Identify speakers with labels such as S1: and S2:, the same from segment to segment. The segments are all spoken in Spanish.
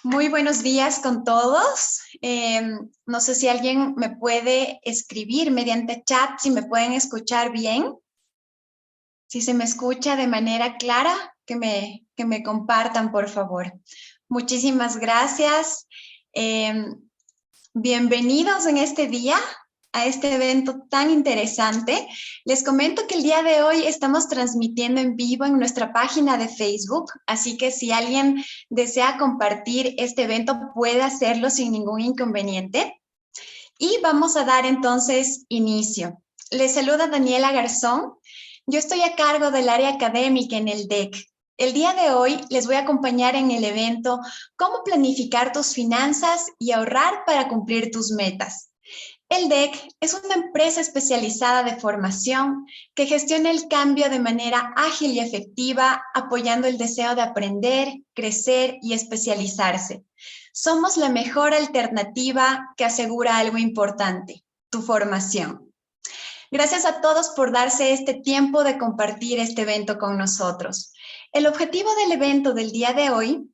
S1: Muy buenos días con todos. No sé si alguien me puede escribir mediante chat, si me pueden escuchar bien. Si se me escucha de manera clara, que me compartan, por favor. Muchísimas gracias. Bienvenidos en este día a este evento tan interesante. Les comento que el día de hoy estamos transmitiendo en vivo en nuestra página de Facebook, así que si alguien desea compartir este evento puede hacerlo sin ningún inconveniente. Y vamos a dar entonces inicio. Les saluda Daniela Garzón. Yo estoy a cargo del área académica en el DEC. El día de hoy les voy a acompañar en el evento Cómo planificar tus finanzas y ahorrar para cumplir tus metas. El DEC es una empresa especializada de formación que gestiona el cambio de manera ágil y efectiva, apoyando el deseo de aprender, crecer y especializarse. Somos la mejor alternativa que asegura algo importante, tu formación. Gracias a todos por darse este tiempo de compartir este evento con nosotros. El objetivo del evento del día de hoy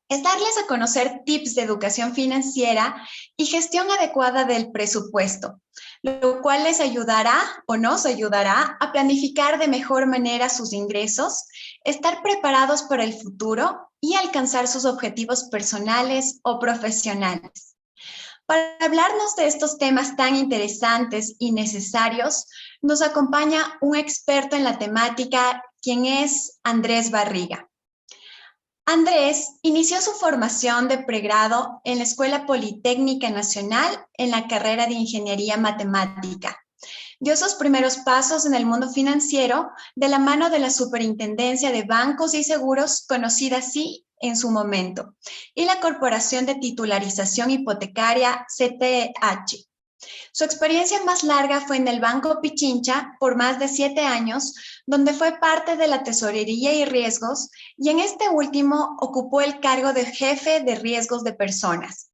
S1: es darles a conocer tips de educación financiera y gestión adecuada del presupuesto, lo cual les ayudará o nos ayudará a planificar de mejor manera sus ingresos, estar preparados para el futuro y alcanzar sus objetivos personales o profesionales. Para hablarnos de estos temas tan interesantes y necesarios, nos acompaña un experto en la temática, quien es Andrés Barriga. Andrés inició su formación de pregrado en la Escuela Politécnica Nacional en la carrera de Ingeniería Matemática. Dio sus primeros pasos en el mundo financiero de la mano de la Superintendencia de Bancos y Seguros, conocida así en su momento, y la Corporación de Titularización Hipotecaria, CTH. Su experiencia más larga fue en el Banco Pichincha por más de 7 años, donde fue parte de la Tesorería y Riesgos, y en este último ocupó el cargo de jefe de riesgos de personas.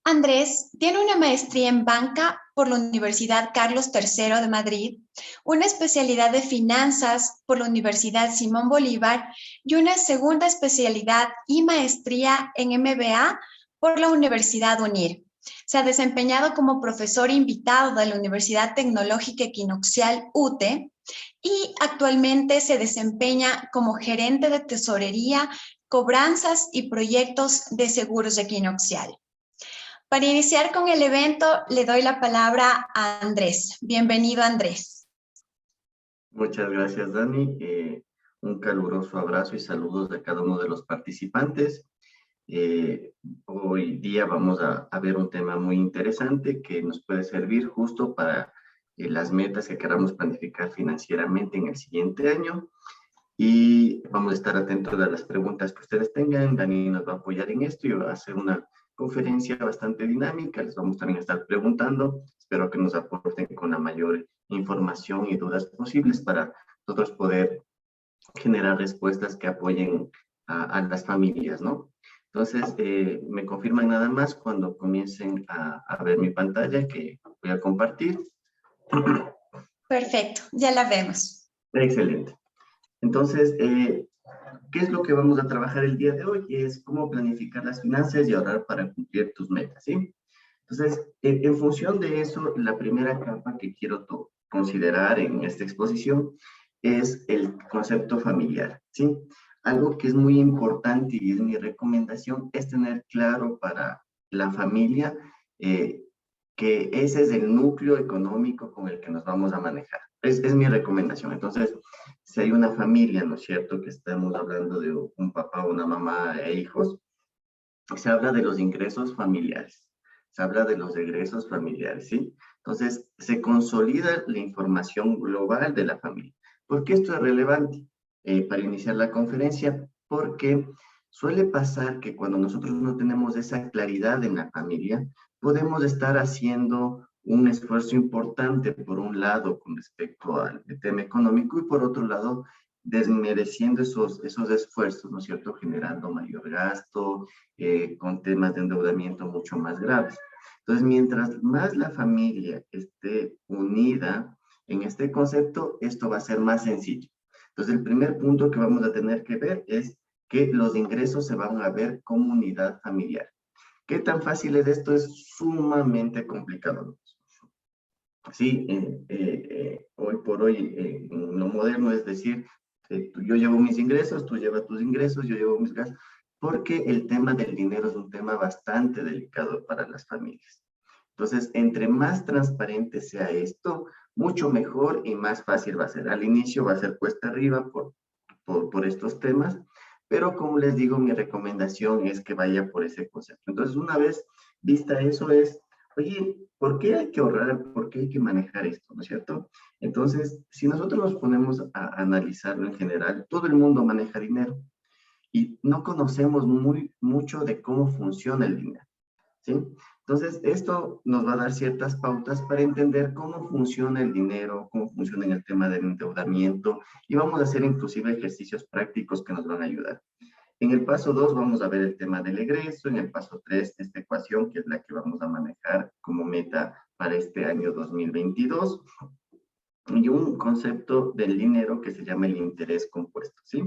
S1: Andrés tiene una maestría en banca por la Universidad Carlos III de Madrid, una especialidad de finanzas por la Universidad Simón Bolívar y una segunda especialidad y maestría en MBA por la Universidad UNIR. Se ha desempeñado como profesor invitado de la Universidad Tecnológica Equinoccial UTE y actualmente se desempeña como gerente de tesorería, cobranzas y proyectos de seguros Equinoccial. Para iniciar con el evento, le doy la palabra a Andrés. Bienvenido, Andrés.
S2: Muchas gracias, Dani. Un caluroso abrazo y saludos a cada uno de los participantes. Hoy día vamos a ver un tema muy interesante que nos puede servir justo para las metas que queramos planificar financieramente en el siguiente año. Y vamos a estar atentos a las preguntas que ustedes tengan. Dani nos va a apoyar en esto y va a hacer una conferencia bastante dinámica. Les vamos también a estar preguntando. Espero que nos aporten con la mayor información y dudas posibles para nosotros poder generar respuestas que apoyen a las familias, ¿no? Entonces, me confirman nada más cuando comiencen a ver mi pantalla que voy a compartir.
S1: Perfecto, ya la vemos.
S2: Excelente. Entonces, ¿qué es lo que vamos a trabajar el día de hoy? Es cómo planificar las finanzas y ahorrar para cumplir tus metas, ¿sí? Entonces, en función de eso, la primera capa que quiero considerar en esta exposición es el concepto familiar, ¿sí? Algo que es muy importante y es mi recomendación es tener claro para la familia que ese es el núcleo económico con el que nos vamos a manejar. Es mi recomendación. Entonces, si hay una familia, ¿no es cierto?, que estamos hablando de un papá, una mamá e hijos, se habla de los ingresos familiares, se habla de los egresos familiares, ¿sí? Entonces, se consolida la información global de la familia. ¿Por qué esto es relevante para iniciar la conferencia? Porque suele pasar que cuando nosotros no tenemos esa claridad en la familia, podemos estar haciendo un esfuerzo importante, por un lado, con respecto al tema económico, y por otro lado, desmereciendo esos esfuerzos, ¿no es cierto?, generando mayor gasto, con temas de endeudamiento mucho más graves. Entonces, mientras más la familia esté unida en este concepto, esto va a ser más sencillo. Entonces, el primer punto que vamos a tener que ver es que los ingresos se van a ver como unidad familiar. ¿Qué tan fácil es esto? Es sumamente complicado. Sí, hoy por hoy, en lo moderno, es decir, yo llevo mis ingresos, tú llevas tus ingresos, yo llevo mis gastos, porque el tema del dinero es un tema bastante delicado para las familias. Entonces, entre más transparente sea esto, mucho mejor y más fácil va a ser. Al inicio va a ser cuesta arriba por estos temas, pero como les digo, mi recomendación es que vaya por ese concepto. Entonces, una vez vista eso es, oye, ¿por qué hay que ahorrar? ¿Por qué hay que manejar esto? ¿No es cierto? Entonces, si nosotros nos ponemos a analizarlo en general, todo el mundo maneja dinero y no conocemos mucho de cómo funciona el dinero. ¿Sí? Entonces, esto nos va a dar ciertas pautas para entender cómo funciona el dinero, cómo funciona en el tema del endeudamiento, y vamos a hacer inclusive ejercicios prácticos que nos van a ayudar. En el paso 2 vamos a ver el tema del egreso, en el paso 3 esta ecuación que es la que vamos a manejar como meta para este año 2022, y un concepto del dinero que se llama el interés compuesto, ¿sí?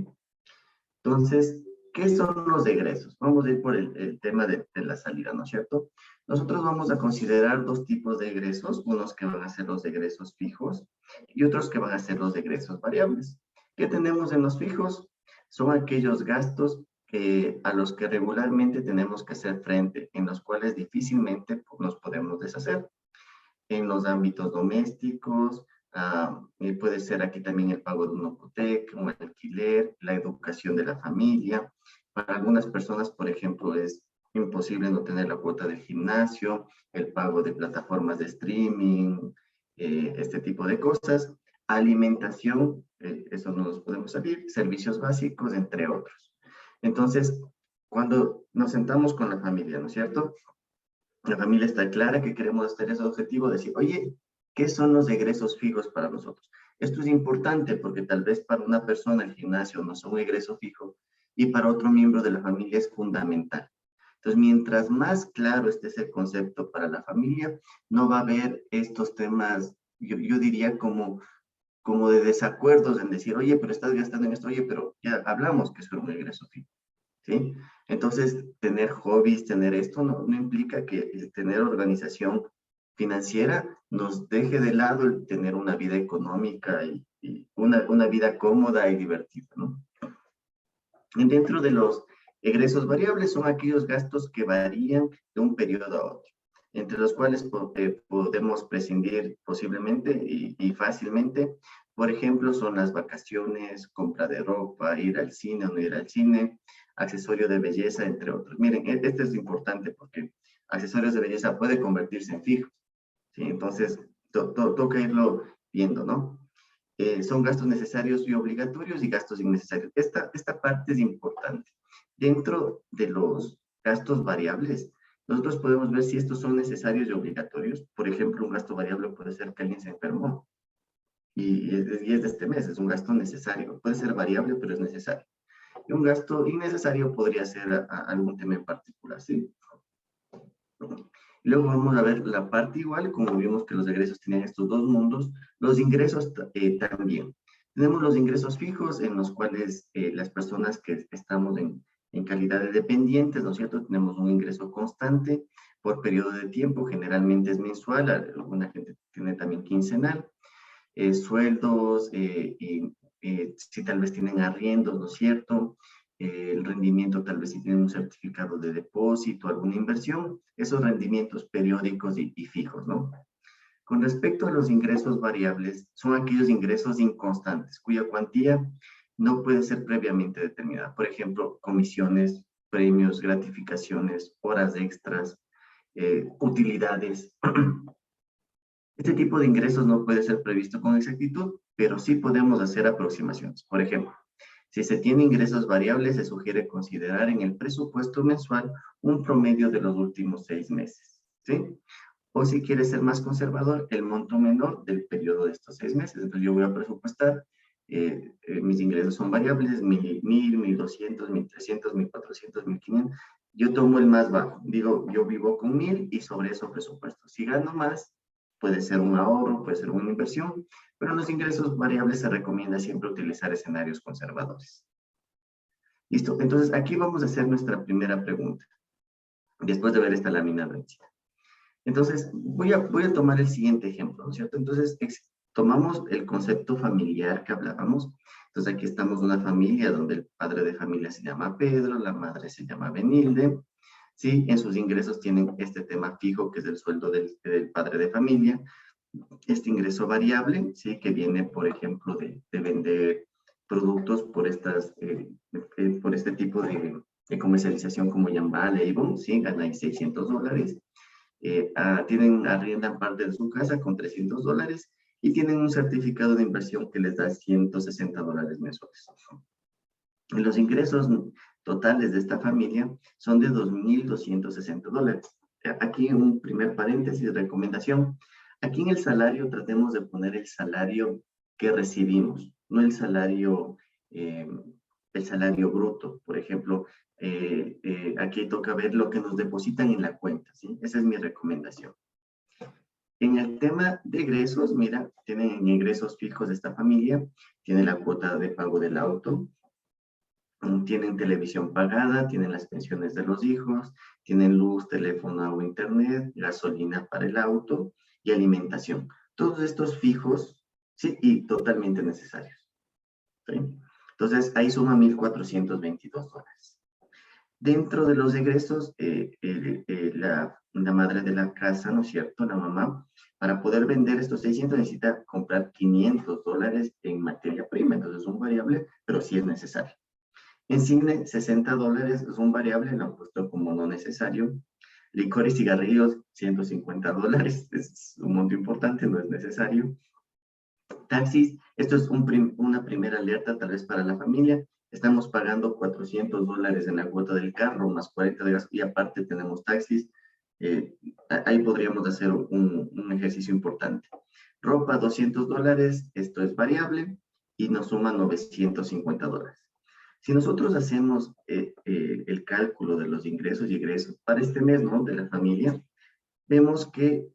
S2: Entonces, ¿qué son los egresos? Vamos a ir por el tema de la salida, ¿no es cierto? Nosotros vamos a considerar dos tipos de egresos, unos que van a ser los egresos fijos y otros que van a ser los egresos variables. ¿Qué tenemos en los fijos? Son aquellos gastos a los que regularmente tenemos que hacer frente, en los cuales difícilmente nos podemos deshacer. En los ámbitos domésticos, puede ser aquí también el pago de una hipoteca, un alquiler, la educación de la familia. Para algunas personas, por ejemplo, es imposible no tener la cuota del gimnasio, el pago de plataformas de streaming, este tipo de cosas. Alimentación, eso no nos podemos salir, servicios básicos, entre otros. Entonces, cuando nos sentamos con la familia, ¿no es cierto? La familia está clara que queremos tener ese objetivo, decir, oye, ¿qué son los egresos fijos para nosotros? Esto es importante porque tal vez para una persona el gimnasio no es un egreso fijo y para otro miembro de la familia es fundamental. Entonces, mientras más claro esté ese concepto para la familia, no va a haber estos temas, yo diría como de desacuerdos en decir, oye, pero estás gastando en esto, oye, pero ya hablamos que es un egreso fijo. ¿Sí? Entonces, tener hobbies, tener esto, no implica que el tener organización financiera nos deje de lado el tener una vida económica y una vida cómoda y divertida, ¿no? Y dentro de los egresos variables son aquellos gastos que varían de un periodo a otro, entre los cuales podemos prescindir posiblemente y fácilmente. Por ejemplo, son las vacaciones, compra de ropa, ir al cine o no ir al cine, accesorio de belleza, entre otros. Miren, este es importante porque accesorios de belleza puede convertirse en fijos, ¿sí? Entonces, toca irlo viendo, ¿no? Son gastos necesarios y obligatorios y gastos innecesarios. Esta parte es importante. Dentro de los gastos variables, nosotros podemos ver si estos son necesarios y obligatorios. Por ejemplo, un gasto variable puede ser que alguien se enfermó y es de este mes, es un gasto necesario. Puede ser variable, pero es necesario. Y un gasto innecesario podría ser algún tema en particular, ¿sí? Luego vamos a ver la parte igual, como vimos que los egresos tenían estos dos mundos, los ingresos también. Tenemos los ingresos fijos en los cuales las personas que estamos en calidad de dependientes, ¿no es cierto? Tenemos un ingreso constante por periodo de tiempo, generalmente es mensual, alguna gente tiene también quincenal, sueldos, si tal vez tienen arriendos, ¿no es cierto? El rendimiento, tal vez si tienen un certificado de depósito, alguna inversión, esos rendimientos periódicos y fijos, ¿no? Con respecto a los ingresos variables, son aquellos ingresos inconstantes, cuya cuantía no puede ser previamente determinada. Por ejemplo, comisiones, premios, gratificaciones, horas extras, utilidades. Este tipo de ingresos no puede ser previsto con exactitud, pero sí podemos hacer aproximaciones. Por ejemplo, si se tiene ingresos variables, se sugiere considerar en el presupuesto mensual un promedio de los últimos 6 meses, ¿sí? O si quiere ser más conservador, el monto menor del periodo de estos 6 meses. Entonces yo voy a presupuestar, mis ingresos son variables, 1,000, 1,200, 1,300, 1,400, 1,500. Yo tomo el más bajo. Digo, yo vivo con 1,000 y sobre eso presupuesto. Si gano más, puede ser un ahorro, puede ser una inversión, pero en los ingresos variables se recomienda siempre utilizar escenarios conservadores. Listo, entonces aquí vamos a hacer nuestra primera pregunta, después de ver esta lámina vencida. Entonces, voy a tomar el siguiente ejemplo, ¿no es cierto? Entonces, tomamos el concepto familiar que hablábamos. Entonces, aquí estamos una familia donde el padre de familia se llama Pedro, la madre se llama Benilde, ¿sí? En sus ingresos tienen este tema fijo, que es el sueldo del padre de familia. Este ingreso variable, ¿sí? Que viene, por ejemplo, de vender productos por, por este tipo de comercialización como Yambal, Avon, ¿sí? Gana ahí $600. Arriendan parte de su casa con $300 y tienen un certificado de inversión que les da $160 mensuales. Y los ingresos totales de esta familia son de $2,260. Aquí un primer paréntesis, recomendación. Aquí en el salario tratemos de poner el salario que recibimos, no el salario bruto. Por ejemplo, aquí toca ver lo que nos depositan en la cuenta, ¿sí? Esa es mi recomendación. En el tema de egresos, mira, tienen ingresos fijos de esta familia, tienen la cuota de pago del auto, tienen televisión pagada, tienen las pensiones de los hijos, tienen luz, teléfono, agua, internet, gasolina para el auto y alimentación. Todos estos fijos, sí, y totalmente necesarios, ¿sí? Entonces, ahí suma $1,422. Dentro de los egresos, la madre de la casa, ¿no es cierto?, la mamá, para poder vender estos 600 necesita comprar $500 en materia prima, entonces es un variable, pero sí es necesario. En cine, $60 es un variable, lo han puesto como no necesario. Licor y cigarrillos, $150, es un monto importante, no es necesario. Taxis, esto es una primera alerta tal vez para la familia. Estamos pagando $400 en la cuota del carro, más 40 de gas, y aparte tenemos taxis. Ahí podríamos hacer un ejercicio importante. Ropa, $200, esto es variable, y nos suma $950. Si nosotros hacemos el cálculo de los ingresos y egresos para este mes, ¿no?, de la familia, vemos que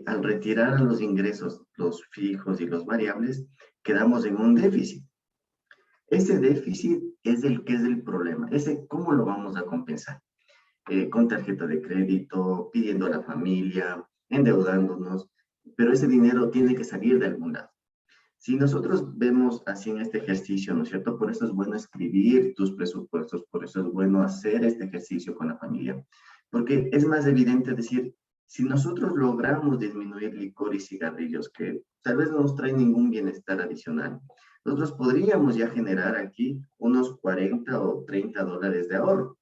S2: al retirar a los ingresos, los fijos y los variables, quedamos en un déficit. Ese déficit es el que es el problema. ¿Cómo lo vamos a compensar? Con tarjeta de crédito, pidiendo a la familia, endeudándonos, pero ese dinero tiene que salir de algún lado. Si nosotros vemos así en este ejercicio, ¿no es cierto? Por eso es bueno escribir tus presupuestos, por eso es bueno hacer este ejercicio con la familia, porque es más evidente decir, si nosotros logramos disminuir licor y cigarrillos, que tal vez no nos trae ningún bienestar adicional, nosotros podríamos ya generar aquí unos $40 o $30 de ahorro.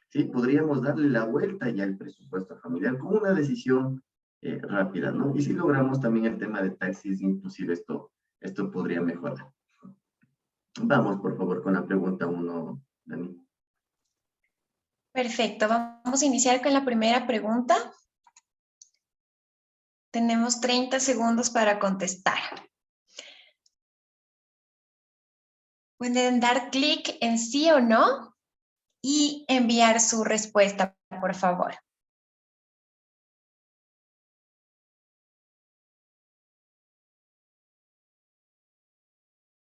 S2: ¿Sí? Podríamos darle la vuelta ya al presupuesto familiar con una decisión rápida, ¿no? Y si logramos también el tema de taxis, inclusive esto podría mejorar. Vamos, por favor, con la pregunta 1, Dani.
S1: Perfecto, vamos a iniciar con la primera pregunta. Tenemos 30 segundos para contestar. Pueden dar clic en sí o no y enviar su respuesta, por favor.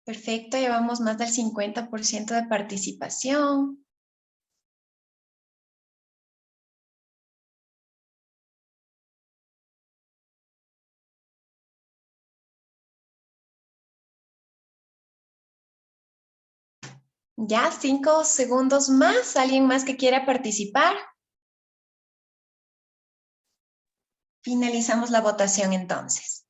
S1: Perfecto, llevamos más del 50% de participación. Ya, 5 segundos más. ¿Alguien más que quiera participar? Finalizamos la votación entonces.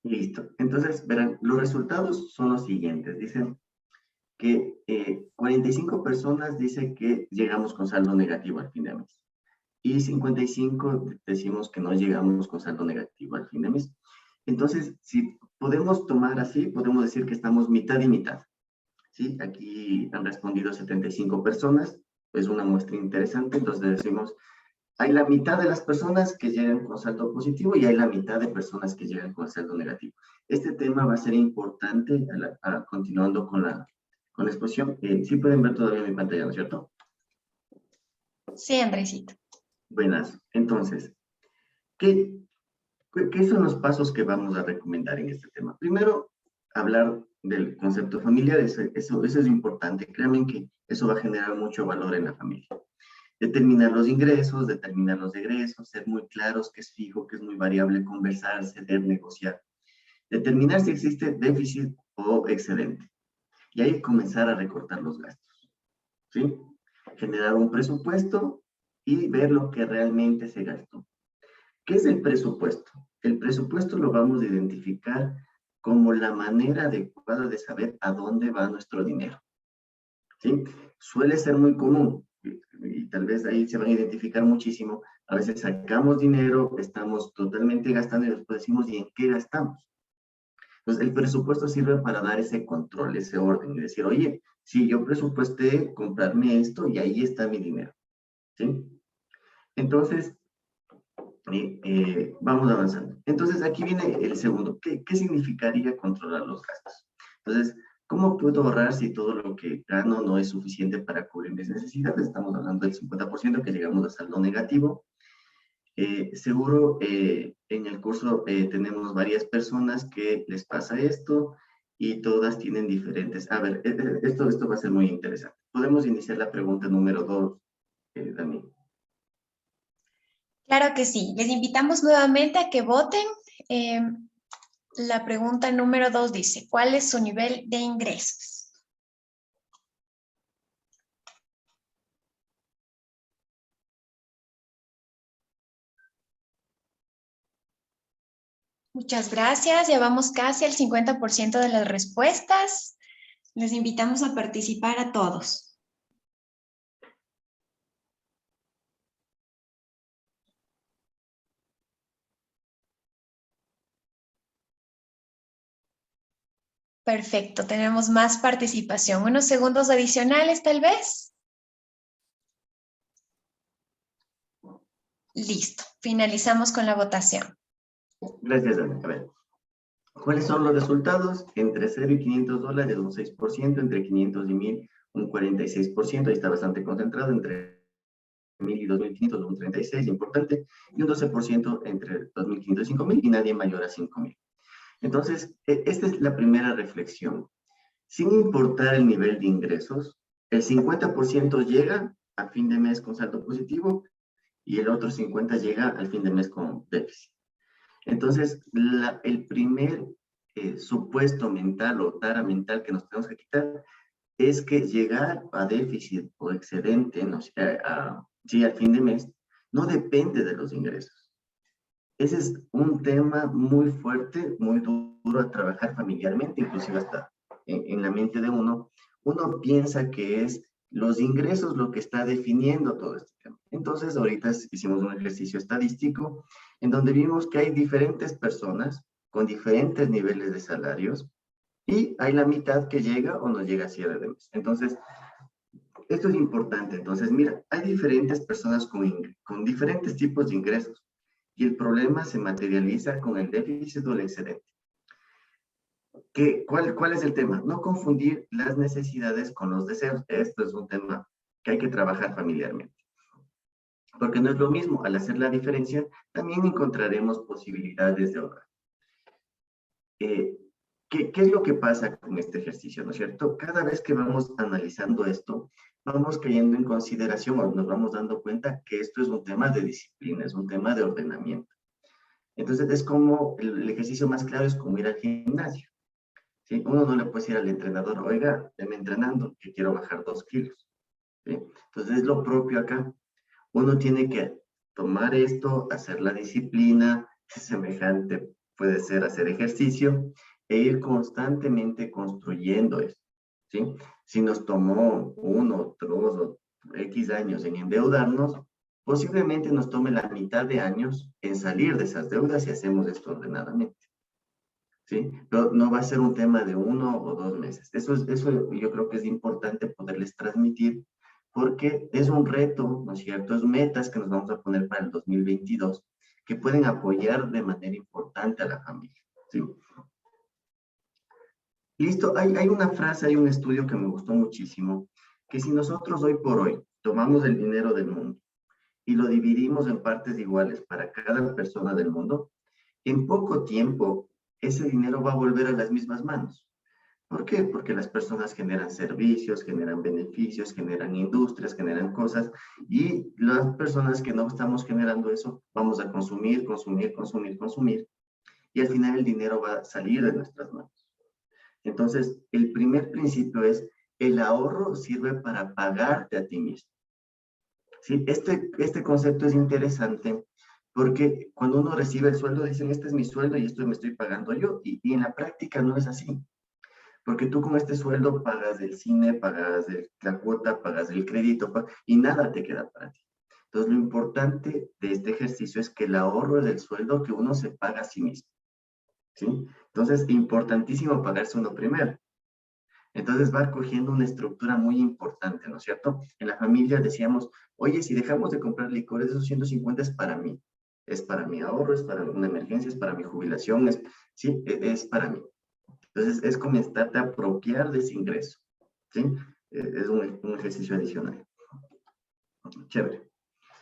S2: Listo. Entonces, verán, los resultados son los siguientes. Dicen que 45 personas dicen que llegamos con saldo negativo al fin de mes. Y 55 decimos que no llegamos con saldo negativo al fin de mes. Entonces, si podemos tomar así, podemos decir que estamos mitad y mitad. ¿Sí? Aquí han respondido 75 personas, es una muestra interesante, entonces decimos, hay la mitad de las personas que llegan con saldo positivo y hay la mitad de personas que llegan con saldo negativo. Este tema va a ser importante continuando con la exposición. Sí pueden ver todavía mi pantalla, ¿no es cierto?
S1: Sí, Andresito.
S2: Buenas. Entonces, ¿qué son los pasos que vamos a recomendar en este tema? Primero, hablar del concepto familiar, eso es importante. Créanme que eso va a generar mucho valor en la familia. Determinar los ingresos, determinar los egresos, ser muy claros que es fijo, que es muy variable, conversar, ceder, negociar. Determinar si existe déficit o excedente. Y ahí comenzar a recortar los gastos. ¿Sí? Generar un presupuesto y ver lo que realmente se gastó. ¿Qué es el presupuesto? El presupuesto lo vamos a identificar como la manera adecuada de saber a dónde va nuestro dinero. ¿Sí? Suele ser muy común, y tal vez ahí se van a identificar muchísimo, a veces sacamos dinero, estamos totalmente gastando y después decimos, ¿y en qué gastamos? Entonces, el presupuesto sirve para dar ese control, ese orden, y decir, oye, si yo presupuesté comprarme esto y ahí está mi dinero. ¿Sí? Entonces, vamos avanzando. Entonces, aquí viene el segundo. ¿Qué significaría controlar los gastos? Entonces, ¿cómo puedo ahorrar si todo lo que gano no es suficiente para cubrir mis necesidades? Estamos hablando del 50% que llegamos a saldo negativo. Seguro en el curso tenemos varias personas que les pasa esto y todas tienen diferentes. A ver, esto va a ser muy interesante. Podemos iniciar la pregunta número 2, Dani.
S1: Claro que sí. Les invitamos nuevamente a que voten. Eh, la pregunta número 2 dice, ¿cuál es su nivel de ingresos? Muchas gracias. Ya vamos casi al 50% de las respuestas. Les invitamos a participar a todos. Perfecto, tenemos más participación. Unos segundos adicionales, tal vez. Listo, finalizamos con la votación.
S2: Gracias, Dani. A ver, ¿cuáles son los resultados? Entre 0 y $500, un 6%, entre 500 y 1000, un 46%, ahí está bastante concentrado, entre 1000 y 2500, un 36%, importante, y un 12% entre 2500 y 5000, y nadie mayor a 5000. Entonces, esta es la primera reflexión. Sin importar el nivel de ingresos, el 50% llega a fin de mes con saldo positivo y el otro 50% llega al fin de mes con déficit. Entonces, el primer supuesto mental o tara mental que nos tenemos que quitar es que llegar a déficit o excedente, ¿no? Sí, al fin de mes, no depende de los ingresos. Ese es un tema muy fuerte, muy duro a trabajar familiarmente, inclusive hasta en la mente de uno. Uno piensa que es los ingresos lo que está definiendo todo este tema. Entonces, ahorita hicimos un ejercicio estadístico en donde vimos que hay diferentes personas con diferentes niveles de salarios y hay la mitad que llega o no llega a cierre de mes. Entonces, esto es importante. Entonces, mira, hay diferentes personas con diferentes tipos de ingresos y el problema se materializa con el déficit o el excedente. ¿Cuál es el tema? No confundir las necesidades con los deseos. Esto es un tema que hay que trabajar familiarmente. Porque no es lo mismo. Al hacer la diferencia, también encontraremos posibilidades de ahorrar. ¿Qué es lo que pasa con este ejercicio, no es cierto? Cada vez que vamos analizando esto, vamos cayendo en consideración o nos vamos dando cuenta que esto es un tema de disciplina, es un tema de ordenamiento. Entonces, es como, el ejercicio más claro es como ir al gimnasio. ¿Sí? Uno no le puede decir al entrenador, oiga, déme entrenando, que quiero bajar 2 kilos. ¿Sí? Entonces, es lo propio acá. Uno tiene que tomar esto, hacer la disciplina, semejante puede ser hacer ejercicio, e ir constantemente construyendo esto. ¿Sí? Si nos tomó 1, 2 o X años en endeudarnos, posiblemente nos tome la mitad de años en salir de esas deudas si hacemos esto ordenadamente. ¿Sí? Pero no va a ser un tema de 1 o 2 meses. Eso yo creo que es importante poderles transmitir porque es un reto, ¿no es cierto? Es metas que nos vamos a poner para el 2022 que pueden apoyar de manera importante a la familia. ¿Sí? Listo, hay una frase, hay un estudio que me gustó muchísimo, que si nosotros hoy por hoy tomamos el dinero del mundo y lo dividimos en partes iguales para cada persona del mundo, en poco tiempo ese dinero va a volver a las mismas manos. ¿Por qué? Porque las personas generan servicios, generan beneficios, generan industrias, generan cosas, y las personas que no estamos generando eso, vamos a consumir, consumir, consumir, consumir, y al final el dinero va a salir de nuestras manos. Entonces, el primer principio es, el ahorro sirve para pagarte a ti mismo. ¿Sí? Este concepto es interesante porque cuando uno recibe el sueldo, dicen, este es mi sueldo y esto me estoy pagando yo, y en la práctica no es así. Porque tú con este sueldo pagas el cine, pagas la cuota, pagas el crédito, y nada te queda para ti. Entonces, lo importante de este ejercicio es que el ahorro es el sueldo que uno se paga a sí mismo. ¿Sí? Entonces, importantísimo pagarse uno primero. Entonces va cogiendo una estructura muy importante, ¿no es cierto? En la familia decíamos, oye, si dejamos de comprar licores, esos 150 es para mí. Es para mi ahorro, es para una emergencia, es para mi jubilación, sí, es para mí. Entonces es comenzarte a apropiar de ese ingreso, ¿sí? Es un ejercicio adicional. Chévere.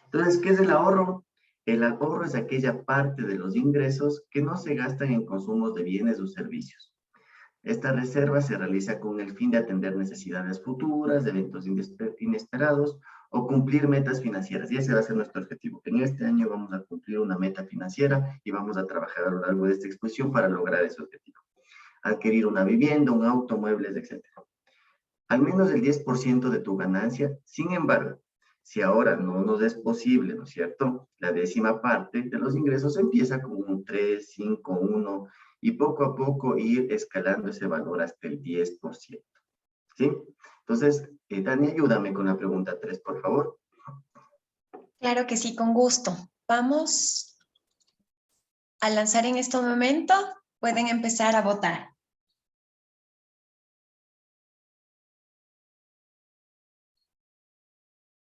S2: Entonces, ¿qué es el ahorro? El ahorro es aquella parte de los ingresos que no se gastan en consumos de bienes o servicios. Esta reserva se realiza con el fin de atender necesidades futuras, de eventos inesperados o cumplir metas financieras. Y ese va a ser nuestro objetivo. En este año vamos a cumplir una meta financiera y vamos a trabajar a lo largo de esta exposición para lograr ese objetivo. Adquirir una vivienda, un auto, muebles, etc. Al menos el 10% de tu ganancia. Sin embargo, si ahora no nos es posible, ¿no es cierto? La décima parte de los ingresos empieza con un 3, 5, 1 y poco a poco ir escalando ese valor hasta el 10%. ¿Sí? Entonces, Dani, ayúdame con la pregunta 3, por favor.
S1: Claro que sí, con gusto. Vamos a lanzar en este momento. Pueden empezar a votar.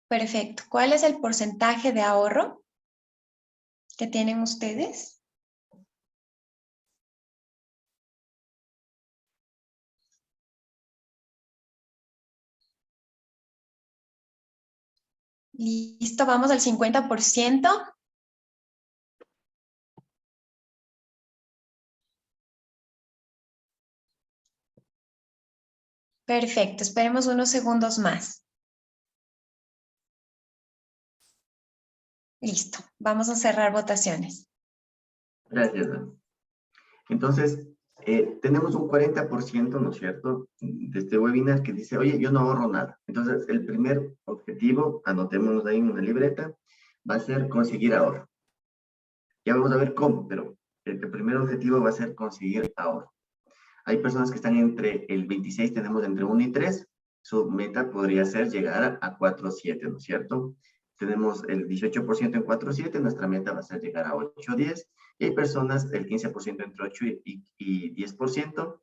S1: Perfecto. ¿Cuál es el porcentaje de ahorro que tienen ustedes? Listo, vamos al 50%. Perfecto, esperemos unos segundos más. Listo, vamos a cerrar votaciones.
S2: Gracias, Dani. Entonces, tenemos un 40%, ¿no es cierto?, de este webinar que dice, oye, yo no ahorro nada. Entonces, el primer objetivo, anotémonos ahí en una libreta, va a ser conseguir ahorro. Ya vamos a ver cómo, pero el primer objetivo va a ser conseguir ahorro. Hay personas que están entre el 26, tenemos entre 1 y 3, su meta podría ser llegar a 4.7, ¿no es cierto? Tenemos el 18% en 4.7, nuestra meta va a ser llegar a 8.10, y hay personas, el 15% entre 8 y 10%,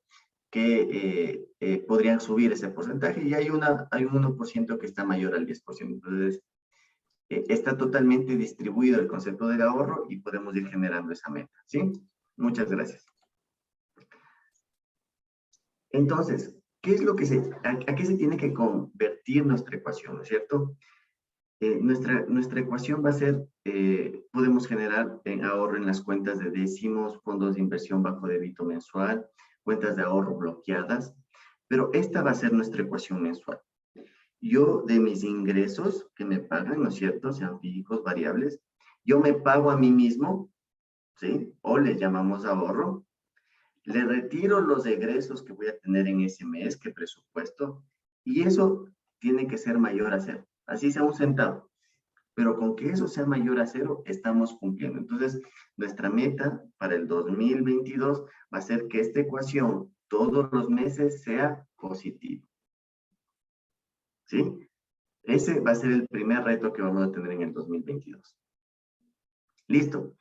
S2: que podrían subir ese porcentaje, y hay un 1% que está mayor al 10%. Entonces, está totalmente distribuido el concepto del ahorro y podemos ir generando esa meta, ¿sí? Muchas gracias. Entonces, ¿qué es lo que a qué se tiene que convertir nuestra ecuación, ¿no es cierto? Nuestra ecuación va a ser, podemos generar ahorro en las cuentas de décimos, fondos de inversión bajo débito mensual, cuentas de ahorro bloqueadas, pero esta va a ser nuestra ecuación mensual. Yo, de mis ingresos que me pagan, ¿no es cierto?, sean fijos, variables, yo me pago a mí mismo, ¿sí? O le llamamos ahorro. Le retiro los egresos que voy a tener en ese mes, que presupuesto, y eso tiene que ser mayor a cero, así sea un centavo, pero con que eso sea mayor a cero, estamos cumpliendo. Entonces, nuestra meta para el 2022 va a ser que esta ecuación todos los meses sea positiva. ¿Sí? Ese va a ser el primer reto que vamos a tener en el 2022. Listo.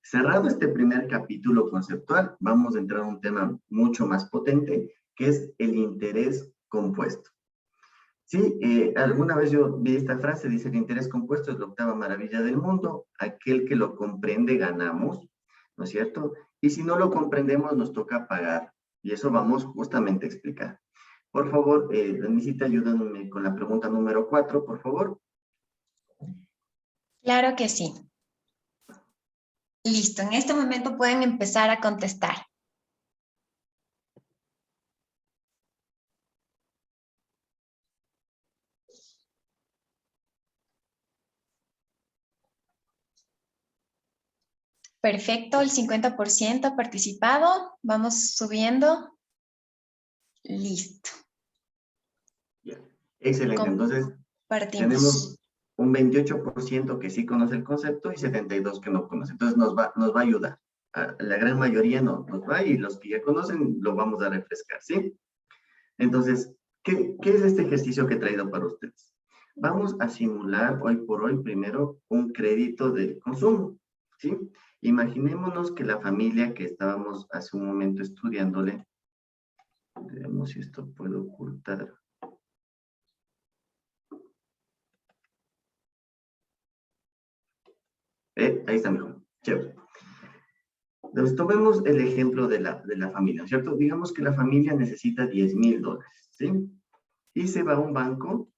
S2: Cerrado este primer capítulo conceptual, vamos a entrar a un tema mucho más potente, que es el interés compuesto. Sí, alguna vez yo vi esta frase, dice que el interés compuesto es la octava maravilla del mundo, aquel que lo comprende ganamos, ¿no es cierto? Y si no lo comprendemos nos toca pagar, y eso vamos justamente a explicar. Por favor, Danisita, ayúdame con la pregunta número 4, por favor.
S1: Claro que sí. Listo, en este momento pueden empezar a contestar. Perfecto, el 50% ha participado. Vamos subiendo. Listo.
S2: Ya. Excelente. Entonces,
S1: Compartimos.
S2: tenemos un 28% que sí conoce el concepto y 72% que no conoce. Entonces, nos va a ayudar. La gran mayoría no nos va y los que ya conocen lo vamos a refrescar, ¿sí? Entonces, ¿qué es este ejercicio que he traído para ustedes? Vamos a simular hoy por hoy primero un crédito de consumo, ¿sí? Imaginémonos que la familia que estábamos hace un momento estudiándole, veamos si esto puedo ocultar. Ahí está mejor, chévere. Entonces, tomemos el ejemplo de la familia, ¿cierto? Digamos que la familia necesita $10,000, ¿sí? Y se va a un banco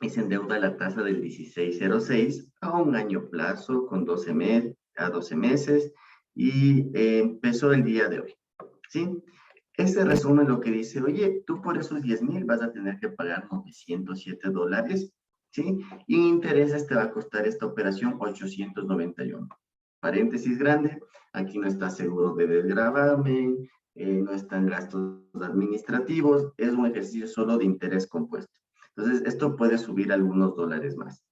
S2: y se endeuda a la tasa del 16,06 a un año plazo con 12 meses y empezó el día de hoy, ¿sí? Este resumen lo que dice, oye, tú por esos 10,000 vas a tener que pagar $907, ¿sí? Y intereses te va a costar esta operación 891. Paréntesis grande, aquí no está seguro de desgravamen, no están gastos administrativos, es un ejercicio solo de interés compuesto. Entonces, esto puede subir algunos dólares más.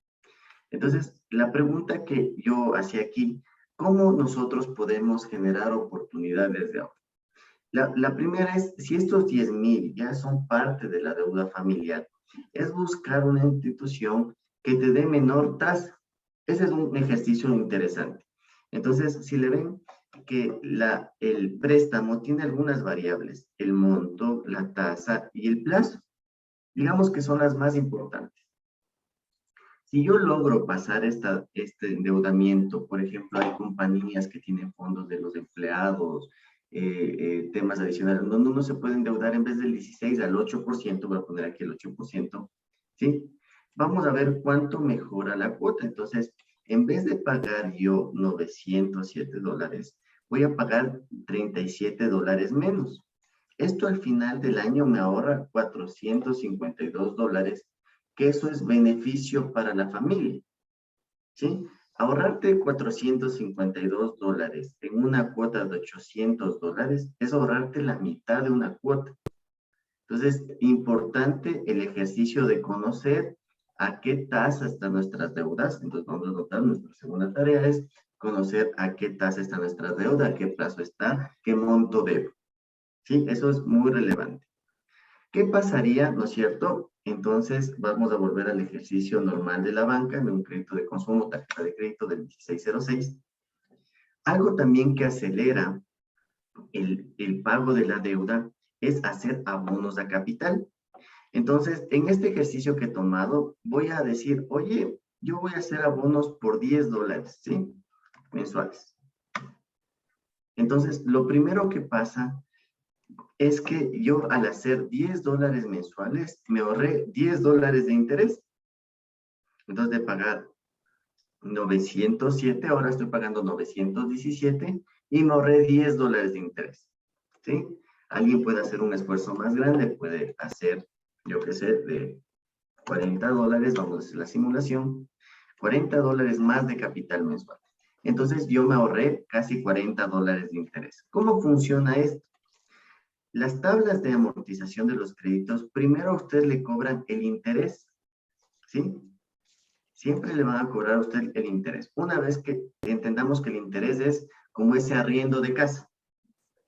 S2: Entonces, la pregunta que yo hacía aquí, ¿cómo nosotros podemos generar oportunidades de ahorro? La primera es, si estos 10,000 ya son parte de la deuda familiar, es buscar una institución que te dé menor tasa. Ese es un ejercicio interesante. Entonces, si le ven que el préstamo tiene algunas variables, el monto, la tasa y el plazo, digamos que son las más importantes. Si yo logro pasar este endeudamiento, por ejemplo, hay compañías que tienen fondos de los empleados, temas adicionales, donde uno se puede endeudar en vez del 16 al 8%, voy a poner aquí el 8%, ¿sí? Vamos a ver cuánto mejora la cuota. Entonces, en vez de pagar yo $907, voy a pagar $37 menos. Esto al final del año me ahorra $452, que eso es beneficio para la familia, ¿sí? Ahorrarte $452 en una cuota de $800 es ahorrarte la mitad de una cuota. Entonces, importante el ejercicio de conocer a qué tasa están nuestras deudas. Entonces, vamos a notar, nuestra segunda tarea es conocer a qué tasa está nuestra deuda, a qué plazo está, qué monto debo. ¿Sí? Eso es muy relevante. ¿Qué pasaría, no es cierto? Entonces, vamos a volver al ejercicio normal de la banca, en un crédito de consumo, tarjeta de crédito del 1606. Algo también que acelera el pago de la deuda es hacer abonos a capital. Entonces, en este ejercicio que he tomado, voy a decir, oye, yo voy a hacer abonos por $10, ¿sí? Mensuales. Entonces, lo primero que pasa es que yo al hacer $10 mensuales, me ahorré $10 de interés. Entonces, de pagar 907, ahora estoy pagando 917 y me ahorré $10 de interés. ¿Sí? Alguien puede hacer un esfuerzo más grande, puede hacer, yo qué sé, de $40, vamos a hacer la simulación, $40 más de capital mensual. Entonces, yo me ahorré casi $40 de interés. ¿Cómo funciona esto? Las tablas de amortización de los créditos, primero a usted le cobran el interés, ¿sí? Siempre le van a cobrar a usted el interés. Una vez que entendamos que el interés es como ese arriendo de casa,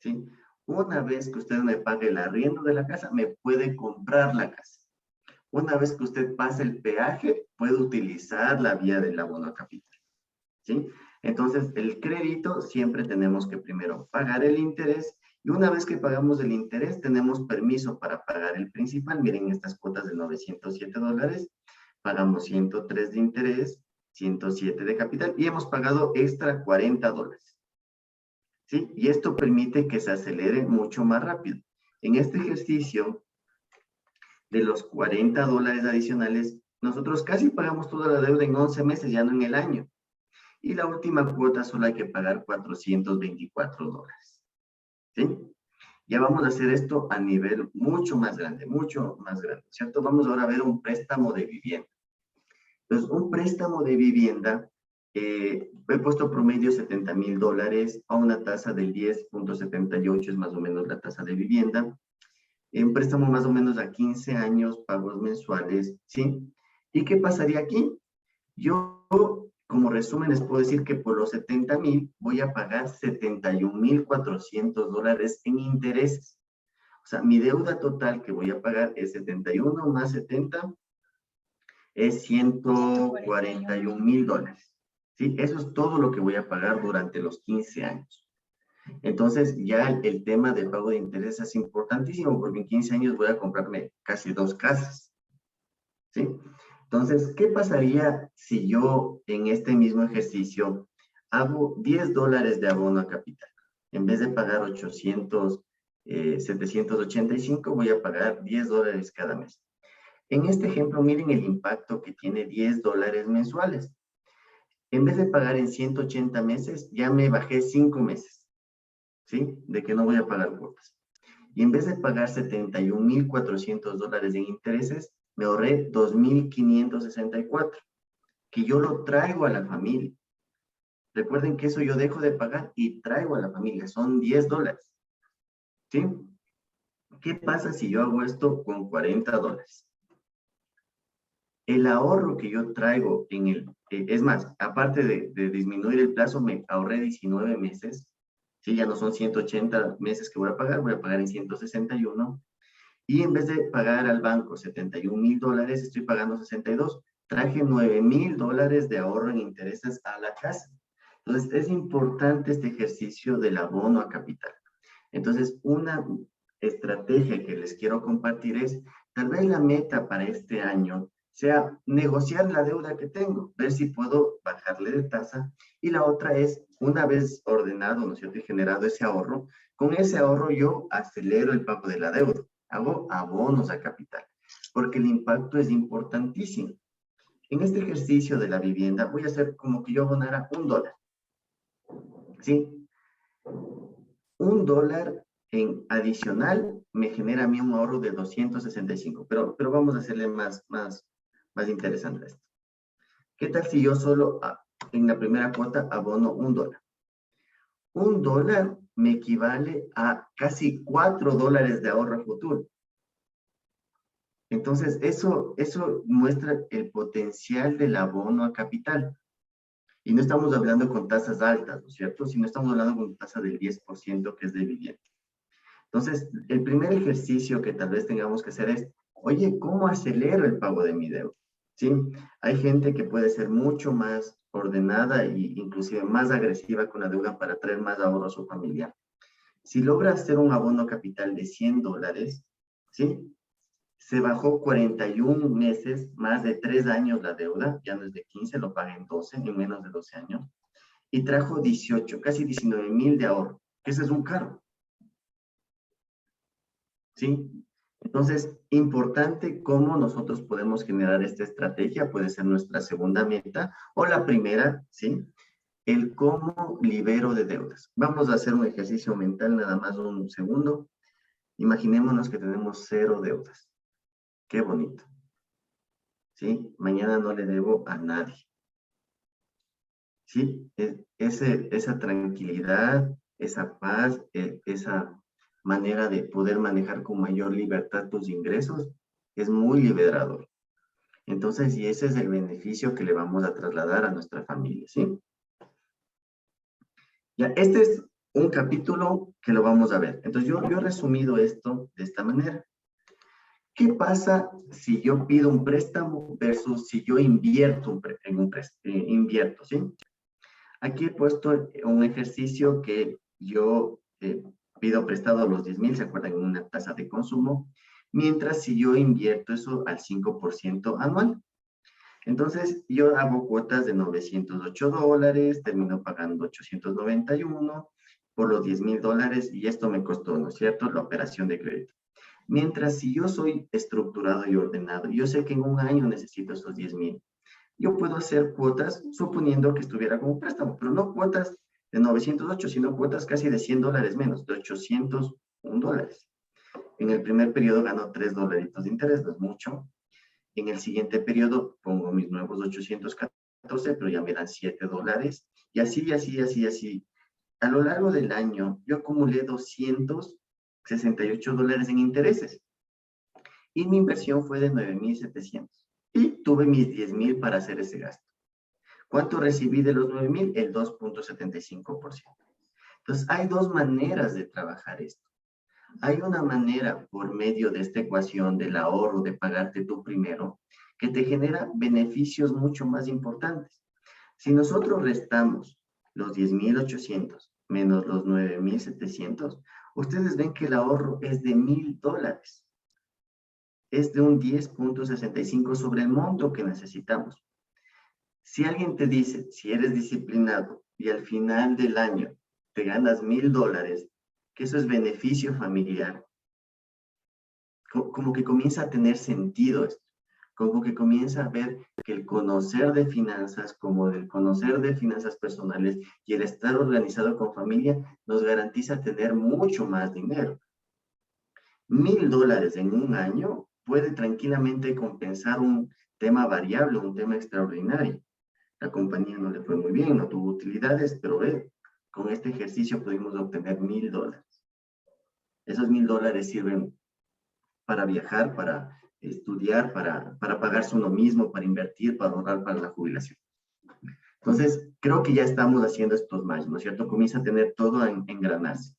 S2: ¿sí? Una vez que usted me pague el arriendo de la casa, me puede comprar la casa. Una vez que usted pase el peaje, puede utilizar la vía del abono a capital, ¿sí? Entonces, el crédito siempre tenemos que primero pagar el interés y una vez que pagamos el interés, tenemos permiso para pagar el principal. Miren estas cuotas de $907, pagamos 103 de interés, 107 de capital y hemos pagado extra $40. ¿Sí? Y esto permite que se acelere mucho más rápido. En este ejercicio de los $40 adicionales, nosotros casi pagamos toda la deuda en 11 meses, ya no en el año. Y la última cuota solo hay que pagar $424. ¿Sí? Ya vamos a hacer esto a nivel mucho más grande, ¿cierto? Vamos ahora a ver un préstamo de vivienda. Entonces, un préstamo de vivienda he puesto promedio $70,000 a una tasa del 10.78, es más o menos la tasa de vivienda. Un préstamo más o menos a 15 años, pagos mensuales, ¿sí? ¿Y qué pasaría aquí? Yo, como resumen, les puedo decir que por los 70,000 voy a pagar $71,400 en intereses. O sea, mi deuda total que voy a pagar es 71 más 70, es $141,000. ¿Sí? Eso es todo lo que voy a pagar durante los 15 años. Entonces, ya el tema del pago de intereses es importantísimo, porque en 15 años voy a comprarme casi 2 casas. ¿Sí? Entonces, ¿qué pasaría si yo en este mismo ejercicio hago $10 de abono a capital? En vez de pagar 785, voy a pagar $10 cada mes. En este ejemplo, miren el impacto que tiene $10 mensuales. En vez de pagar en 180 meses, ya me bajé 5 meses, ¿sí? De que no voy a pagar cuotas. Y en vez de pagar $71,400 en intereses, me ahorré 2,564, que yo lo traigo a la familia. Recuerden que eso yo dejo de pagar y traigo a la familia, son $10, ¿sí? ¿Qué pasa si yo hago esto con $40? El ahorro que yo traigo es más, aparte de disminuir el plazo, me ahorré 19 meses, ¿sí? Ya no son 180 meses que voy a pagar en 161. Y en vez de pagar al banco $71,000, estoy pagando 62. Traje $9,000 de ahorro en intereses a la casa. Entonces, es importante este ejercicio del abono a capital. Entonces, una estrategia que les quiero compartir es, tal vez la meta para este año sea negociar la deuda que tengo, ver si puedo bajarle de tasa. Y la otra es, una vez ordenado, ¿no es cierto?, y generado ese ahorro, con ese ahorro yo acelero el pago de la deuda. Hago abonos a capital, porque el impacto es importantísimo. En este ejercicio de la vivienda voy a hacer como que yo abonara $1, ¿sí? $1 en adicional me genera a mí un ahorro de 265, pero vamos a hacerle más interesante esto. ¿Qué tal si yo solo en la primera cuota abono $1? $1 me equivale a casi $4 de ahorro futuro. Entonces, eso muestra el potencial del abono a capital. Y no estamos hablando con tasas altas, ¿no es cierto? Sino estamos hablando con tasa del 10% que es de vivienda. Entonces, el primer ejercicio que tal vez tengamos que hacer es, oye, ¿cómo acelero el pago de mi deuda? ¿Sí? Hay gente que puede ser mucho más ordenada e inclusive más agresiva con la deuda para traer más ahorro a su familia. Si logra hacer un abono capital de $100, ¿sí? Se bajó 41 meses, más de 3 años la deuda, ya no es de 15, lo paga en 12, en menos de 12 años, y trajo 18, casi 19,000 de ahorro, que ese es un carro. ¿Sí? Entonces, importante cómo nosotros podemos generar esta estrategia, puede ser nuestra segunda meta, o la primera, ¿sí? El cómo libero de deudas. Vamos a hacer un ejercicio mental, nada más un segundo. Imaginémonos que tenemos 0 deudas. Qué bonito. ¿Sí? Mañana no le debo a nadie. ¿Sí? Esa tranquilidad, esa paz, esa manera de poder manejar con mayor libertad tus ingresos, es muy liberador. Entonces, y ese es el beneficio que le vamos a trasladar a nuestra familia, ¿sí? Ya, este es un capítulo que lo vamos a ver. Entonces, yo he resumido esto de esta manera. ¿Qué pasa si yo pido un préstamo versus si yo invierto en un préstamo? Invierto, ¿sí? Aquí he puesto un ejercicio que yo pido prestado a los 10,000, ¿se acuerdan? En una tasa de consumo, mientras si yo invierto eso al 5% anual. Entonces, yo hago cuotas de $908, termino pagando 891 por los $10,000 y esto me costó, ¿no es cierto?, la operación de crédito. Mientras si yo soy estructurado y ordenado, yo sé que en un año necesito esos 10,000. Yo puedo hacer cuotas suponiendo que estuviera con un préstamo, pero no cuotas de 908, sino cuotas casi de $100 menos, de $801. En el primer periodo gano $3 de interés, no es mucho. En el siguiente periodo pongo mis nuevos 814 14, pero ya me dan $7. Y así, y así, y así, y así. A lo largo del año, yo acumulé $268 en intereses. Y mi inversión fue de 9.700. Y tuve mis 10.000 para hacer ese gasto. ¿Cuánto recibí de los 9.000? El 2.75%. Entonces, hay dos maneras de trabajar esto. Hay una manera por medio de esta ecuación del ahorro, de pagarte tú primero, que te genera beneficios mucho más importantes. Si nosotros restamos los 10.800 menos los 9.700, ustedes ven que el ahorro es de $1.000. Es de un 10.65 sobre el monto que necesitamos. Si alguien te dice, si eres disciplinado y al final del año te ganas $1.000, que eso es beneficio familiar, como que comienza a tener sentido esto, como que comienza a ver que el conocer de finanzas, como el conocer de finanzas personales y el estar organizado con familia, nos garantiza tener mucho más dinero. $1.000 en un año puede tranquilamente compensar un tema variable, un tema extraordinario. La compañía no le fue muy bien, no tuvo utilidades, pero con este ejercicio pudimos obtener $1.000. Esos $1.000 sirven para viajar, para estudiar, para pagarse uno mismo, para invertir, para ahorrar para la jubilación. Entonces, creo que ya estamos haciendo estos match, ¿no es cierto? Comienza a tener todo a engranarse.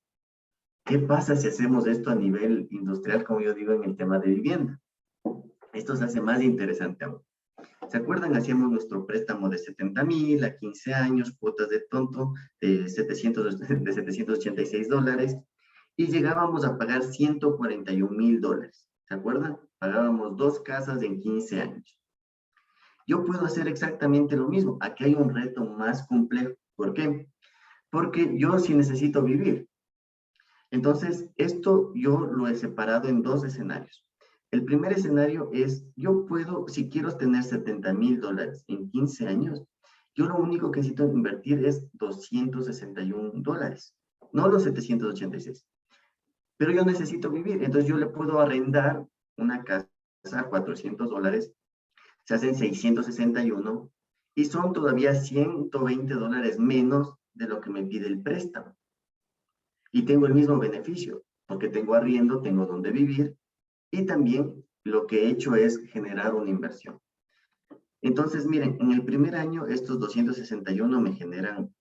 S2: ¿Qué pasa si hacemos esto a nivel industrial, como yo digo, en el tema de vivienda? Esto se hace más interesante aún. ¿Se acuerdan? Hacíamos nuestro préstamo de 70.000 a 15 años, cuotas de tonto de $786 y llegábamos a pagar $141.000. ¿Se acuerdan? Pagábamos 2 casas en 15 años. Yo puedo hacer exactamente lo mismo. Aquí hay un reto más complejo. ¿Por qué? Porque yo sí necesito vivir. Entonces, esto yo lo he separado en 2 escenarios. El primer escenario es, yo puedo, si quiero tener $70.000 en 15 años, yo lo único que necesito invertir es $261, no los 786. Pero yo necesito vivir, entonces yo le puedo arrendar una casa a $400, se hacen 661 y son todavía $120 menos de lo que me pide el préstamo. Y tengo el mismo beneficio, porque tengo arriendo, tengo donde vivir, y también lo que he hecho es generar una inversión. Entonces, miren, en el primer año estos 261 me generan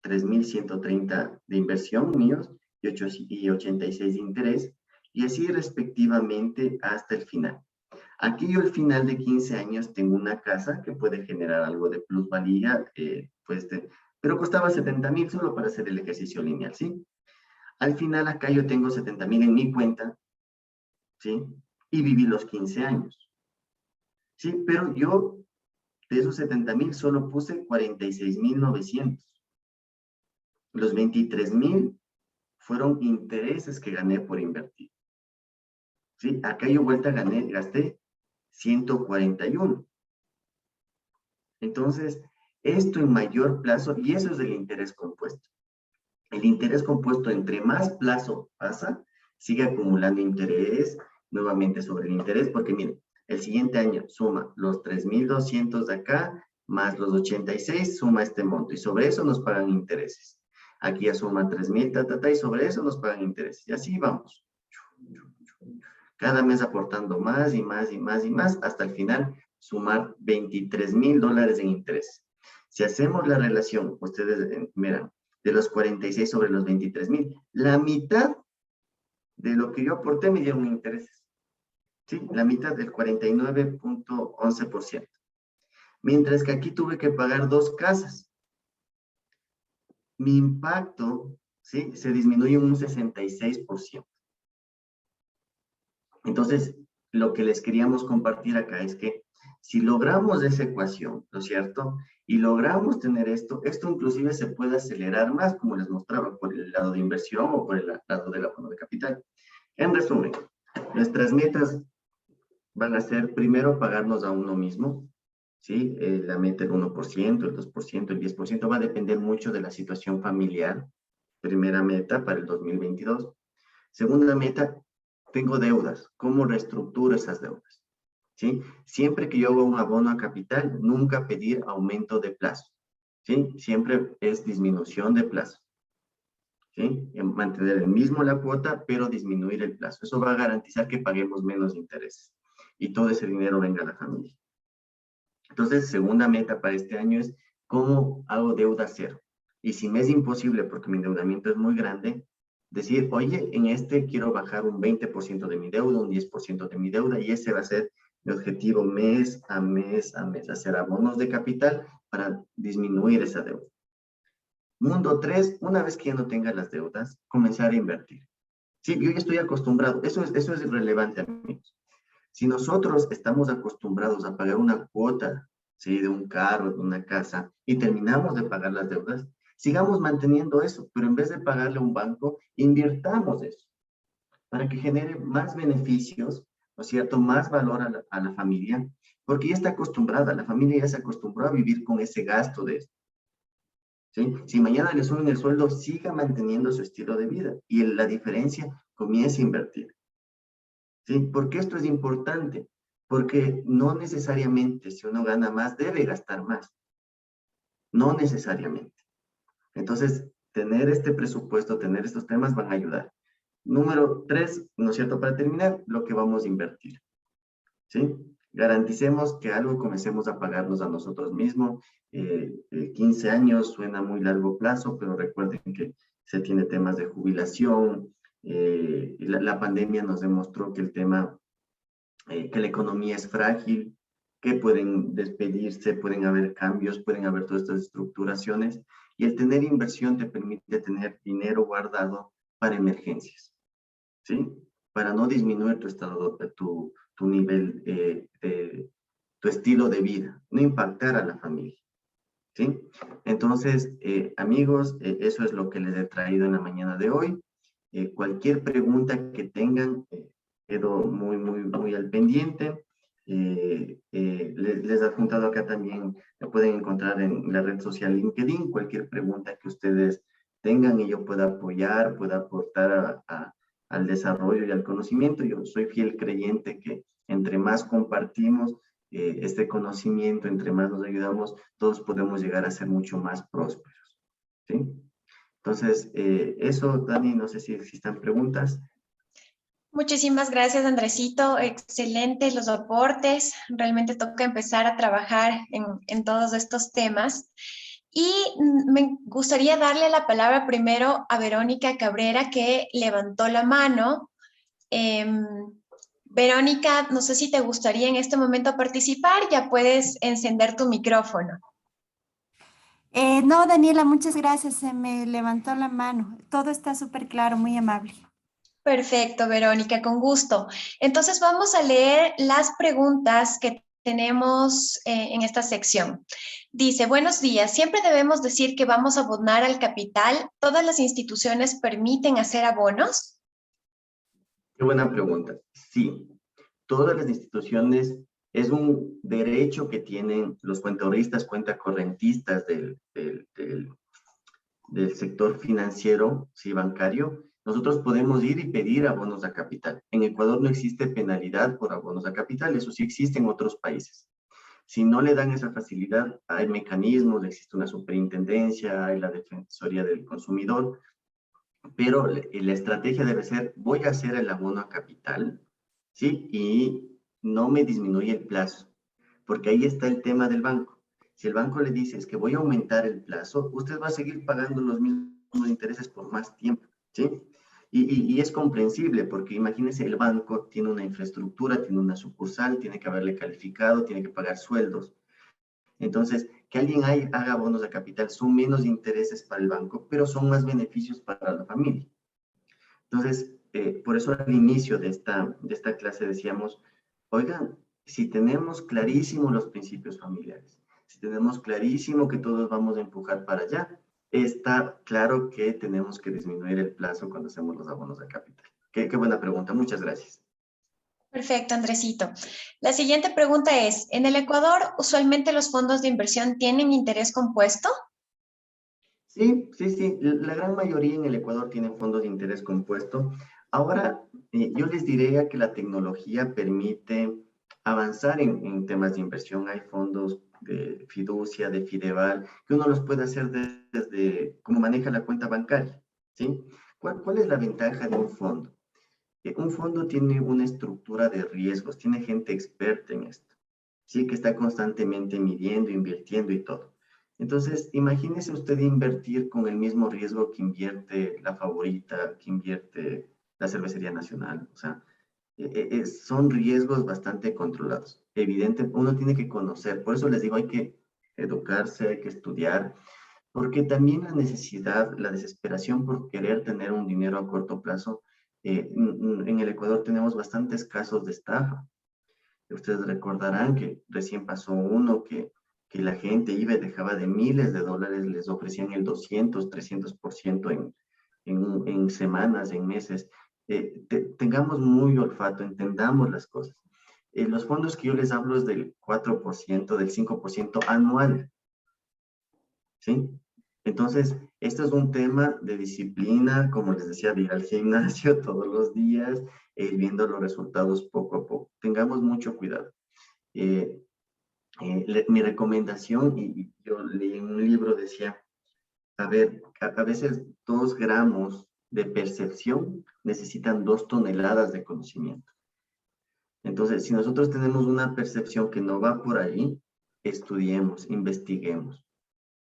S2: 3.130 de inversión míos y 86 de interés, y así respectivamente hasta el final. Aquí yo al final de 15 años tengo una casa que puede generar algo de plusvalía, pero costaba 70.000 solo para hacer el ejercicio lineal, ¿sí? Al final acá yo tengo 70.000 en mi cuenta, ¿sí? Y viví los 15 años, ¿sí? Pero yo de esos 70.000 solo puse 46.900. Los 23.000 fueron intereses que gané por invertir, ¿sí? Acá yo vuelta gasté 141. Entonces, esto en mayor plazo, y eso es el interés compuesto. El interés compuesto, entre más plazo pasa, sigue acumulando interés, nuevamente sobre el interés, porque miren, el siguiente año suma los 3.200 de acá, más los 86, suma este monto, y sobre eso nos pagan intereses. Aquí ya suma 3.000, y sobre eso nos pagan intereses. Y así vamos. Cada mes aportando más y más y más y más, hasta el final sumar $23.000 en interés. Si hacemos la relación, ustedes miran, de los 46 sobre los 23.000, la mitad de lo que yo aporté me dieron intereses. ¿Sí? La mitad del 49.11%. Mientras que aquí tuve que pagar 2 casas. Mi impacto, ¿sí? Se disminuye un 66%. Entonces, lo que les queríamos compartir acá es que si logramos esa ecuación, ¿no es cierto? Y logramos tener esto inclusive se puede acelerar más, como les mostraba, por el lado de inversión o por el lado del abono de capital. En resumen, nuestras metas van a ser primero pagarnos a uno mismo, ¿sí? La meta del 1%, el 2%, el 10%, va a depender mucho de la situación familiar. Primera meta para el 2022. Segunda meta, tengo deudas. ¿Cómo reestructuro esas deudas? ¿sí? Siempre que yo hago un abono a capital, nunca pedir aumento de plazo, ¿sí? Siempre es disminución de plazo, ¿sí? Mantener el mismo la cuota, pero disminuir el plazo. Eso va a garantizar que paguemos menos intereses y todo ese dinero venga a la familia. Entonces, segunda meta para este año es cómo hago deuda cero. Y si me es imposible porque mi endeudamiento es muy grande, decir, oye, en este quiero bajar un 20% de mi deuda, un 10% de mi deuda, y ese va a ser mi objetivo mes a mes a mes, hacer abonos de capital para disminuir esa deuda. Mundo 3, una vez que ya no tenga las deudas, comenzar a invertir. Sí, yo ya estoy acostumbrado, eso es irrelevante, amigos. Si nosotros estamos acostumbrados a pagar una cuota, ¿sí? De un carro, de una casa, y terminamos de pagar las deudas, sigamos manteniendo eso, pero en vez de pagarle a un banco, invirtamos eso para que genere más beneficios, ¿no es cierto? Más valor a la familia, porque ya está acostumbrada, la familia ya se acostumbró a vivir con ese gasto de esto, ¿sí? Si mañana le suben el sueldo, siga manteniendo su estilo de vida y la diferencia comienza a invertir. ¿Sí? ¿Por qué esto es importante? Porque no necesariamente si uno gana más debe gastar más, no necesariamente. Entonces, tener este presupuesto, tener estos temas van a ayudar. Número 3, ¿no es cierto? Para terminar, lo que vamos a invertir, ¿sí? Garanticemos que algo comencemos a pagarnos a nosotros mismos. 15 años suena muy largo plazo, pero recuerden que se tiene temas de jubilación. La pandemia nos demostró que el tema que la economía es frágil, que pueden despedirse, pueden haber cambios, pueden haber todas estas estructuraciones, y el tener inversión te permite tener dinero guardado para emergencias, ¿sí? Para no disminuir tu estado, tu nivel, tu estilo de vida, no impactar a la familia, ¿sí? Entonces, amigos, eso es lo que les he traído en la mañana de hoy. Cualquier pregunta que tengan, quedo muy al pendiente. Les he adjuntado acá también, me pueden encontrar en la red social LinkedIn, cualquier pregunta que ustedes tengan y yo pueda apoyar, pueda aportar al desarrollo y al conocimiento. Yo soy fiel creyente que entre más compartimos este conocimiento, entre más nos ayudamos, todos podemos llegar a ser mucho más prósperos, ¿sí? Entonces, eso, Dani, no sé si existan preguntas.
S1: Muchísimas gracias, Andresito. Excelentes los aportes. Realmente toca empezar a trabajar en todos estos temas. Y me gustaría darle la palabra primero a Verónica Cabrera, que levantó la mano. Verónica, no sé si te gustaría en este momento participar, ya puedes encender tu micrófono.
S3: No, Daniela, muchas gracias. Se me levantó la mano. Todo está súper claro, muy amable.
S1: Perfecto, Verónica, con gusto. Entonces vamos a leer las preguntas que tenemos en esta sección. Dice, buenos días, siempre debemos decir que vamos a abonar al capital. ¿Todas las instituciones permiten hacer abonos?
S2: Qué buena pregunta. Sí, todas las instituciones es un derecho que tienen los cuentahoristas, cuentacorrentistas del sector financiero, sí, bancario. Nosotros podemos ir y pedir abonos a capital. En Ecuador no existe penalidad por abonos a capital, eso sí existe en otros países. Si no le dan esa facilidad, hay mecanismos, existe una superintendencia, hay la Defensoría del Consumidor, pero la estrategia debe ser, voy a hacer el abono a capital, ¿sí? Y no me disminuye el plazo, porque ahí está el tema del banco. Si el banco le dice es que voy a aumentar el plazo, usted va a seguir pagando los mismos intereses por más tiempo, ¿sí? Y es comprensible, porque imagínense, el banco tiene una infraestructura, tiene una sucursal, tiene que haberle calificado, tiene que pagar sueldos. Entonces, que alguien haga bonos de capital son menos intereses para el banco, pero son más beneficios para la familia. Entonces, por eso al inicio de esta clase decíamos, oigan, si tenemos clarísimo los principios familiares, si tenemos clarísimo que todos vamos a empujar para allá, está claro que tenemos que disminuir el plazo cuando hacemos los abonos de capital. Qué buena pregunta, muchas gracias.
S1: Perfecto, Andresito. La siguiente pregunta es, ¿en el Ecuador usualmente los fondos de inversión tienen interés compuesto?
S2: Sí, sí, sí. La gran mayoría en el Ecuador tienen fondos de interés compuesto. Ahora, yo les diría que la tecnología permite avanzar en temas de inversión. Hay fondos de fiducia, de Fideval, que uno los puede hacer desde cómo maneja la cuenta bancaria, ¿sí? ¿Cuál es la ventaja de un fondo? Un fondo tiene una estructura de riesgos, tiene gente experta en esto, ¿sí? Que está constantemente midiendo, invirtiendo y todo. Entonces, imagínese usted invertir con el mismo riesgo que invierte La Favorita, que invierte la Cervecería Nacional. O sea, son riesgos bastante controlados. Evidente, uno tiene que conocer. Por eso les digo, hay que educarse, hay que estudiar, porque también la necesidad, la desesperación por querer tener un dinero a corto plazo, en el Ecuador tenemos bastantes casos de estafa. Ustedes recordarán que recién pasó uno que la gente iba y dejaba de miles de dólares, les ofrecían el 200, 300% en semanas, en meses. Tengamos muy olfato, entendamos las cosas. Los fondos que yo les hablo es del 4%, del 5% anual, ¿sí? Entonces, esto es un tema de disciplina, como les decía, de ir al gimnasio todos los días, ir viendo los resultados poco a poco. Tengamos mucho cuidado. Mi recomendación, y yo leí en un libro, decía, a ver, a veces 2 gramos de percepción necesitan 2 toneladas de conocimiento. Entonces, si nosotros tenemos una percepción que no va por ahí, estudiemos, investiguemos,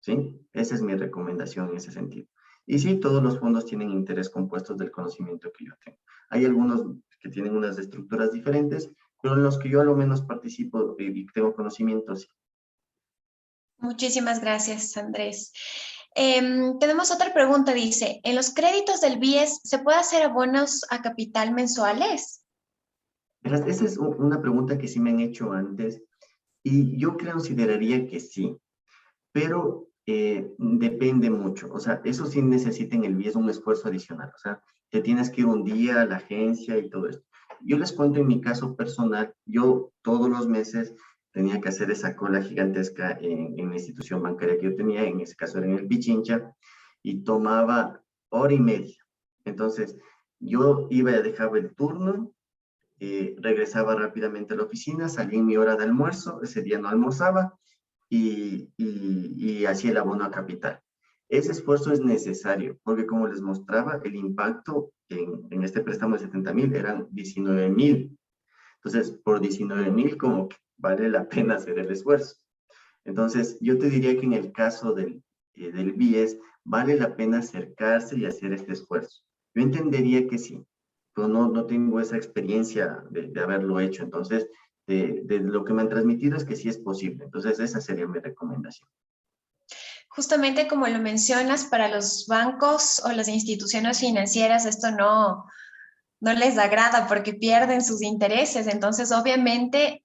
S2: ¿sí? Esa es mi recomendación en ese sentido. Y sí, todos los fondos tienen interés compuestos del conocimiento que yo tengo. Hay algunos que tienen unas estructuras diferentes, pero en los que yo a lo menos participo y tengo conocimientos.
S1: Muchísimas gracias, Andrés. Tenemos otra pregunta, dice, ¿en los créditos del BIES se puede hacer abonos a capital mensuales?
S2: Esa es una pregunta que sí me han hecho antes y yo consideraría que sí, pero depende mucho. O sea, eso sí necesita en el BIES un esfuerzo adicional. O sea, te tienes que ir un día a la agencia y todo esto. Yo les cuento en mi caso personal, yo todos los meses tenía que hacer esa cola gigantesca en la institución bancaria que yo tenía, en ese caso era en el Pichincha, y tomaba hora y media. Entonces, yo iba y dejaba el turno, regresaba rápidamente a la oficina, salí en mi hora de almuerzo, ese día no almorzaba, y hacía el abono a capital. Ese esfuerzo es necesario, porque como les mostraba, el impacto en este préstamo de 70,000 eran 19,000. Entonces, por 19,000 como que vale la pena hacer el esfuerzo. Entonces, yo te diría que en el caso del BIES, vale la pena acercarse y hacer este esfuerzo. Yo entendería que sí, pero no tengo esa experiencia de haberlo hecho. Entonces, de lo que me han transmitido es que sí es posible. Entonces, esa sería mi recomendación.
S1: Justamente como lo mencionas, para los bancos o las instituciones financieras esto no les agrada porque pierden sus intereses. Entonces, obviamente,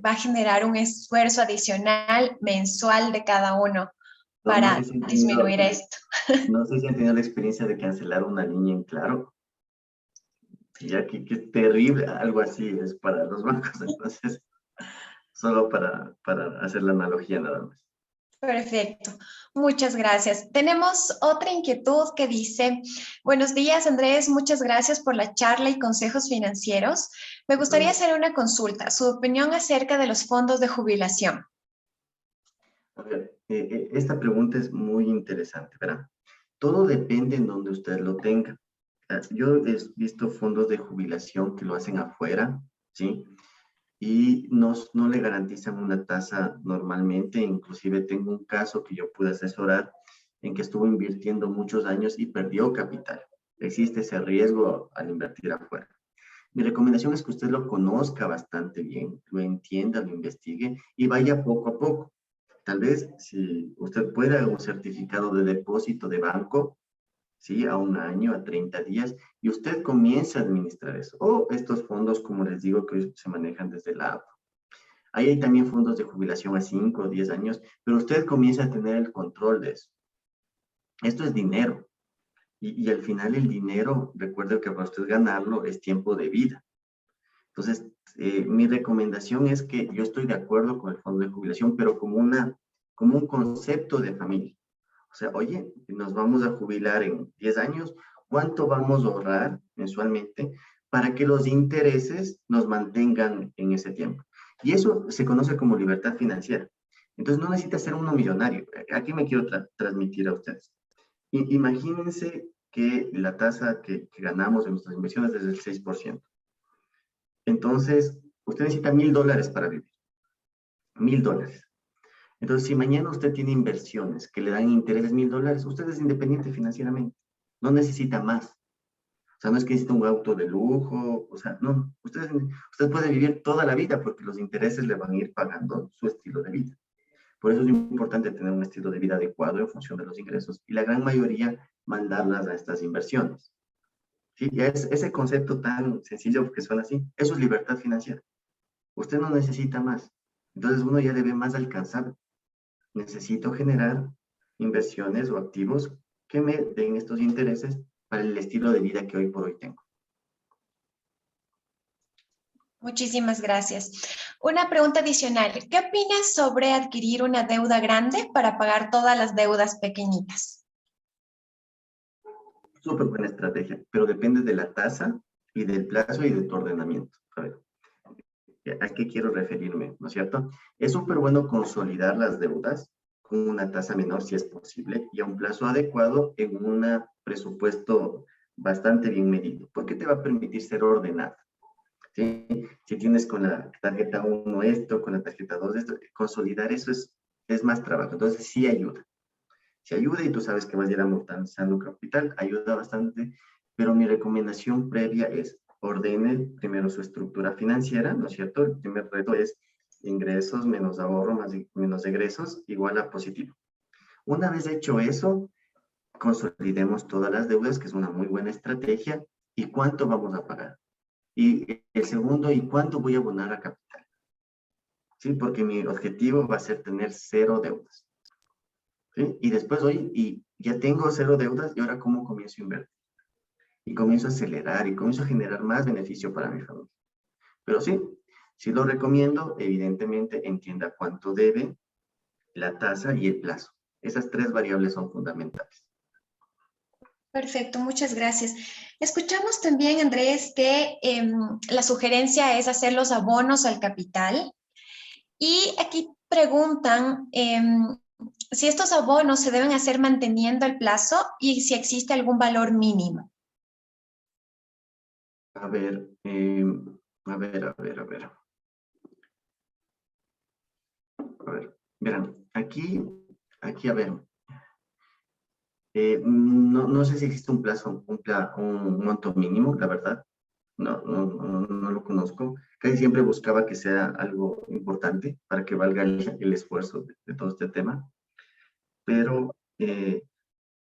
S1: va a generar un esfuerzo adicional mensual de cada uno
S2: No sé
S1: para
S2: si han tenido,
S1: disminuir esto.
S2: no sé si han tenido la experiencia de cancelar una línea en Claro. Ya que terrible, algo así es para los bancos. Entonces, solo para hacer la analogía nada más.
S1: Perfecto, muchas gracias. Tenemos otra inquietud que dice, buenos días Andrés, muchas gracias por la charla y consejos financieros. Me gustaría hacer una consulta, su opinión acerca de los fondos de jubilación.
S2: A ver, esta pregunta es muy interesante, ¿verdad? Todo depende en donde usted lo tenga. Yo he visto fondos de jubilación que lo hacen afuera, ¿sí? Y no le garantizan una tasa normalmente. Inclusive tengo un caso que yo pude asesorar en que estuvo invirtiendo muchos años y perdió capital. Existe ese riesgo al invertir afuera. Mi recomendación es que usted lo conozca bastante bien, lo entienda, lo investigue y vaya poco a poco. Tal vez si usted pueda un certificado de depósito de banco, ¿sí? A 1 año, a 30 días, y usted comienza a administrar eso. O estos fondos, como les digo, que hoy se manejan desde la app. Ahí hay también fondos de jubilación a 5 o 10 años, pero usted comienza a tener el control de eso. Esto es dinero. Y al final el dinero, recuerde que para usted ganarlo es tiempo de vida. Entonces, mi recomendación es que yo estoy de acuerdo con el fondo de jubilación, pero como un concepto de familia. O sea, oye, nos vamos a jubilar en 10 años, ¿cuánto vamos a ahorrar mensualmente para que los intereses nos mantengan en ese tiempo? Y eso se conoce como libertad financiera. Entonces no necesita ser uno millonario. Aquí me quiero transmitir a ustedes. Imagínense que la tasa que ganamos en nuestras inversiones es del 6%. Entonces, usted necesita $1,000 para vivir. $1,000. Entonces, si mañana usted tiene inversiones que le dan intereses $1,000, usted es independiente financieramente. No necesita más. O sea, no es que necesita un auto de lujo. O sea, no. Usted puede vivir toda la vida porque los intereses le van a ir pagando su estilo de vida. Por eso es importante tener un estilo de vida adecuado en función de los ingresos y la gran mayoría mandarlas a estas inversiones. ¿Sí? Ya es ese concepto tan sencillo que suena así. Eso es libertad financiera. Usted no necesita más. Entonces uno ya debe más alcanzar. Necesito generar inversiones o activos que me den estos intereses para el estilo de vida que hoy por hoy tengo.
S1: Muchísimas gracias. Una pregunta adicional. ¿Qué opinas sobre adquirir una deuda grande para pagar todas las deudas pequeñitas?
S2: Súper buena estrategia, pero depende de la tasa y del plazo y de tu ordenamiento. A ver, ¿a qué quiero referirme? ¿No es cierto? Es súper bueno consolidar las deudas con una tasa menor si es posible y a un plazo adecuado en un presupuesto bastante bien medido, porque te va a permitir ser ordenado. ¿Sí? Si tienes con la tarjeta 1 esto, con la tarjeta 2 esto, consolidar eso es más trabajo. Entonces sí ayuda. Si ayuda y tú sabes que vas a ir amortizando capital, ayuda bastante, pero mi recomendación previa es ordene primero su estructura financiera, ¿no es cierto? El primer reto es ingresos menos ahorro menos egresos igual a positivo. Una vez hecho eso, consolidemos todas las deudas, que es una muy buena estrategia, y cuánto vamos a pagar. Y el segundo, ¿y cuánto voy a abonar a capital? ¿Sí? Porque mi objetivo va a ser tener 0 deudas. ¿Sí? Y después, oye, y ya tengo 0 deudas, ¿y ahora cómo comienzo a invertir? Y comienzo a acelerar y comienzo a generar más beneficio para mi familia. Pero sí, sí lo recomiendo, evidentemente entienda cuánto debe, la tasa y el plazo. Esas 3 variables son fundamentales.
S1: Perfecto, muchas gracias. Escuchamos también, Andrés, que la sugerencia es hacer los abonos al capital. Y aquí preguntan si estos abonos se deben hacer manteniendo el plazo y si existe algún valor mínimo.
S2: A ver, a ver. A ver, verán, aquí, a ver, no sé si existe un plazo, un monto mínimo, la verdad, no lo conozco. Casi siempre buscaba que sea algo importante para que valga el esfuerzo de todo este tema, pero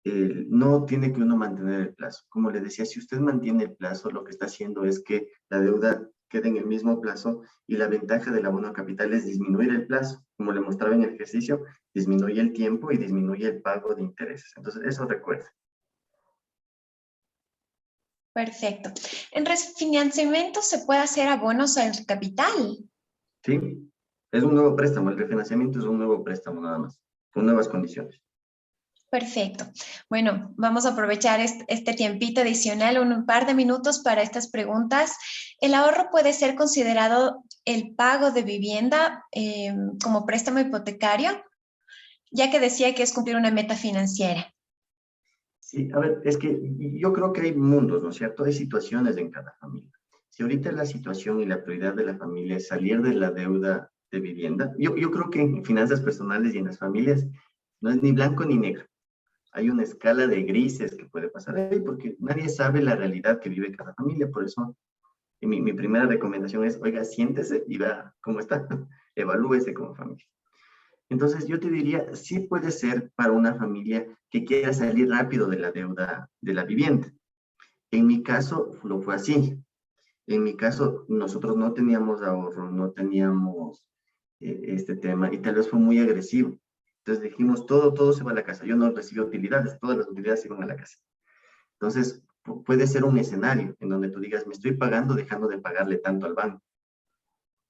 S2: no tiene que uno mantener el plazo. Como le decía, si usted mantiene el plazo, lo que está haciendo es que la deuda quede en el mismo plazo y la ventaja del abono a capital es disminuir el plazo. Como le mostraba en el ejercicio, disminuye el tiempo y disminuye el pago de intereses. Entonces, eso recuerda.
S1: Perfecto. ¿En refinanciamiento se puede hacer abonos al capital?
S2: Sí, es un nuevo préstamo. El refinanciamiento es un nuevo préstamo nada más, con nuevas condiciones.
S1: Perfecto. Bueno, vamos a aprovechar este tiempito adicional, un par de minutos para estas preguntas. ¿El ahorro puede ser considerado el pago de vivienda como préstamo hipotecario? Ya que decía que es cumplir una meta financiera.
S2: Sí, a ver, es que yo creo que hay mundos, ¿no es cierto? Hay situaciones en cada familia. Si ahorita la situación y la prioridad de la familia es salir de la deuda de vivienda, yo creo que en finanzas personales y en las familias no es ni blanco ni negro. Hay una escala de grises que puede pasar ahí porque nadie sabe la realidad que vive cada familia. Por eso mi primera recomendación es, oiga, siéntese y vea cómo está. Evalúese como familia. Entonces, yo te diría, sí puede ser para una familia que quiera salir rápido de la deuda de la vivienda. En mi caso, no fue así. En mi caso, nosotros no teníamos ahorro, no teníamos este tema y tal vez fue muy agresivo. Entonces dijimos, todo se va a la casa. Yo no recibí utilidades, todas las utilidades se iban a la casa. Entonces, puede ser un escenario en donde tú digas, me estoy pagando dejando de pagarle tanto al banco.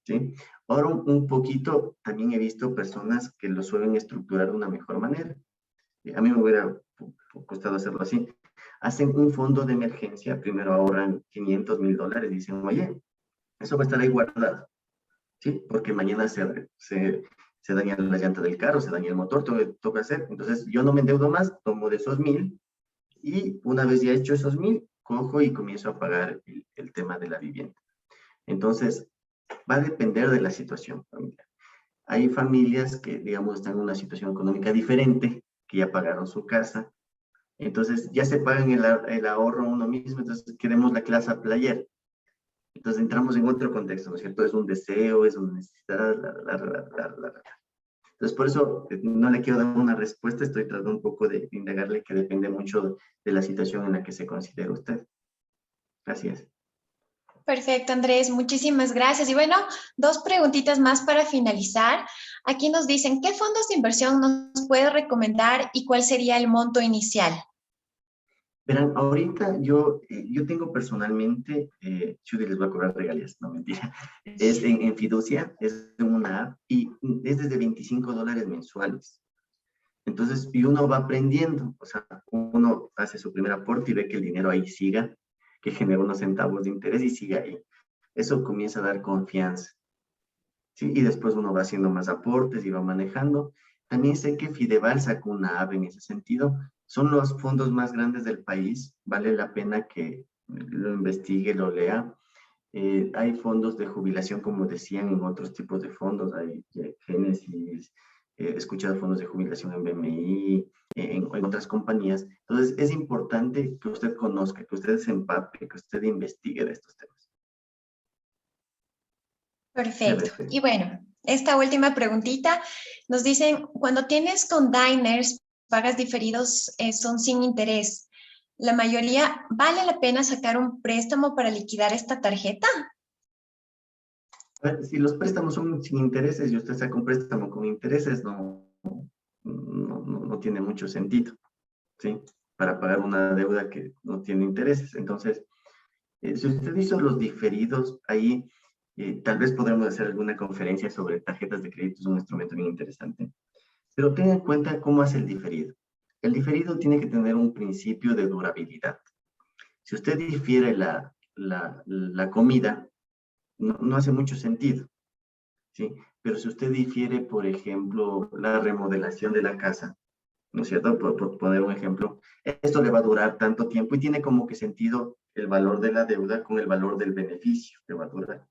S2: ¿Sí? Ahora un poquito, también he visto personas que lo suelen estructurar de una mejor manera. A mí me hubiera costado hacerlo así. Hacen un fondo de emergencia, primero ahorran $500,000, dicen, oye, eso va a estar ahí guardado. ¿sí? Porque mañana se daña la llanta del carro, se daña el motor, toca hacer. Entonces, yo no me endeudo más, tomo de esos 1.000 y una vez ya hecho esos 1.000, cojo y comienzo a pagar el tema de la vivienda. Entonces, va a depender de la situación familiar. Hay familias que, digamos, están en una situación económica diferente, que ya pagaron su casa, entonces ya se pagan el ahorro uno mismo, entonces queremos la clase player. Entonces entramos en otro contexto, ¿no es cierto? Es un deseo, es una necesidad, Entonces por eso no le quiero dar una respuesta, estoy tratando un poco de indagarle que depende mucho de la situación en la que se considera usted. Así es.
S1: Perfecto, Andrés, muchísimas gracias. Y bueno, dos preguntitas más para finalizar. Aquí nos dicen, ¿qué fondos de inversión nos puede recomendar y cuál sería el monto inicial?
S2: Verán, ahorita yo tengo personalmente, Judy les va a cobrar regalías, no mentira, es en Fiducia, es una app y es desde $25 mensuales. Entonces, y uno va aprendiendo, o sea, uno hace su primer aporte y ve que el dinero ahí siga, que genera unos centavos de interés y sigue ahí. Eso comienza a dar confianza, ¿sí? Y después uno va haciendo más aportes y va manejando. También sé que Fideval sacó una app en ese sentido. Son los fondos más grandes del país. Vale la pena que lo investigue, lo lea. Hay fondos de jubilación, como decían, en otros tipos de fondos. Hay Génesis, he escuchado fondos de jubilación en BMI, en otras compañías. Entonces, es importante que usted conozca, que usted se empape, que usted investigue de estos temas.
S1: Perfecto. Y bueno, esta última preguntita nos dicen, cuando tienes con Diners, pagas diferidos son sin interés. La mayoría, ¿vale la pena sacar un préstamo para liquidar esta tarjeta?
S2: Si los préstamos son sin intereses y usted saca un préstamo con intereses, no tiene mucho sentido, ¿sí? Para pagar una deuda que no tiene intereses. Entonces, si usted hizo los diferidos, ahí tal vez podremos hacer alguna conferencia sobre tarjetas de crédito, es un instrumento bien interesante. Pero tenga en cuenta cómo hace el diferido. El diferido tiene que tener un principio de durabilidad. Si usted difiere la comida, no hace mucho sentido, ¿sí? Pero si usted difiere, por ejemplo, la remodelación de la casa, ¿no es cierto? Por poner un ejemplo, esto le va a durar tanto tiempo y tiene como que sentido el valor de la deuda con el valor del beneficio que va a durar.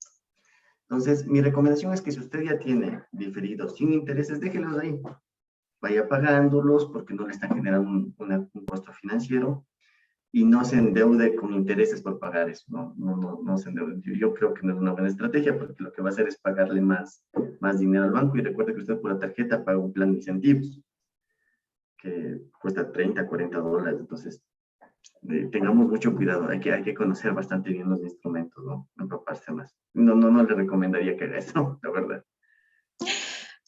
S2: Entonces, mi recomendación es que si usted ya tiene diferidos sin intereses, déjelos ahí. Vaya pagándolos porque no le están generando un costo financiero y no se endeude con intereses por pagar eso. No se endeude. Yo creo que no es una buena estrategia porque lo que va a hacer es pagarle más dinero al banco y recuerde que usted por la tarjeta paga un plan de incentivos que cuesta $30, $40. Entonces, tengamos mucho cuidado. Hay que conocer bastante bien los instrumentos, ¿no? Empaparse más. No le recomendaría que haga eso, la verdad.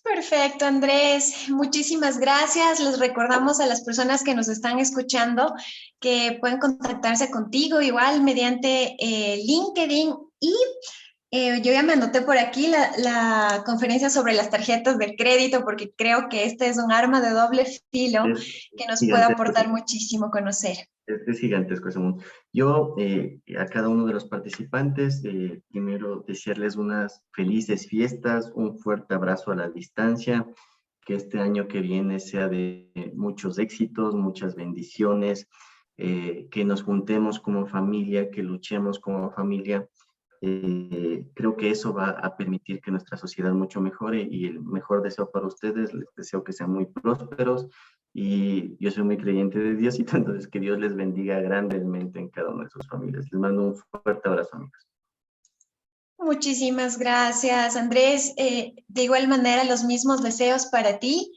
S1: Perfecto, Andrés. Muchísimas gracias. Les recordamos a las personas que nos están escuchando que pueden contactarse contigo igual mediante LinkedIn y yo ya me anoté por aquí la conferencia sobre las tarjetas de crédito porque creo que este es un arma de doble filo que nos puede
S2: Gigantesco.
S1: aportar muchísimo conocer.
S2: Es gigantesco ese mundo. Yo, a cada uno de los participantes, primero desearles unas felices fiestas, un fuerte abrazo a la distancia, que este año que viene sea de muchos éxitos, muchas bendiciones, que nos juntemos como familia, que luchemos como familia. Creo que eso va a permitir que nuestra sociedad mucho mejore y el mejor deseo para ustedes, les deseo que sean muy prósperos y yo soy muy creyente de Diosito, entonces que Dios les bendiga grandemente en cada una de sus familias. Les mando un fuerte abrazo, amigos.
S1: Muchísimas gracias, Andrés. De igual manera, los mismos deseos para ti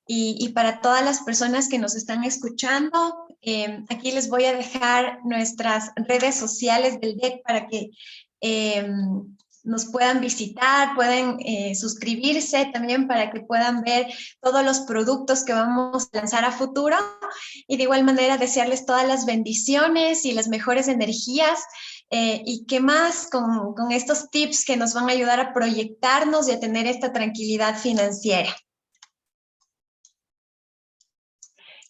S1: y para todas las personas que nos están escuchando. Aquí les voy a dejar nuestras redes sociales del DEC para que nos puedan visitar, pueden suscribirse también para que puedan ver todos los productos que vamos a lanzar a futuro y de igual manera desearles todas las bendiciones y las mejores energías y qué más con estos tips que nos van a ayudar a proyectarnos y a tener esta tranquilidad financiera.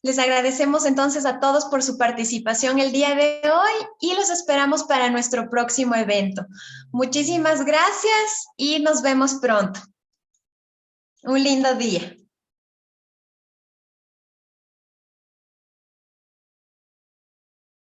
S1: Les agradecemos entonces a todos por su participación el día de hoy y los esperamos para nuestro próximo evento. Muchísimas gracias y nos vemos pronto. Un lindo día.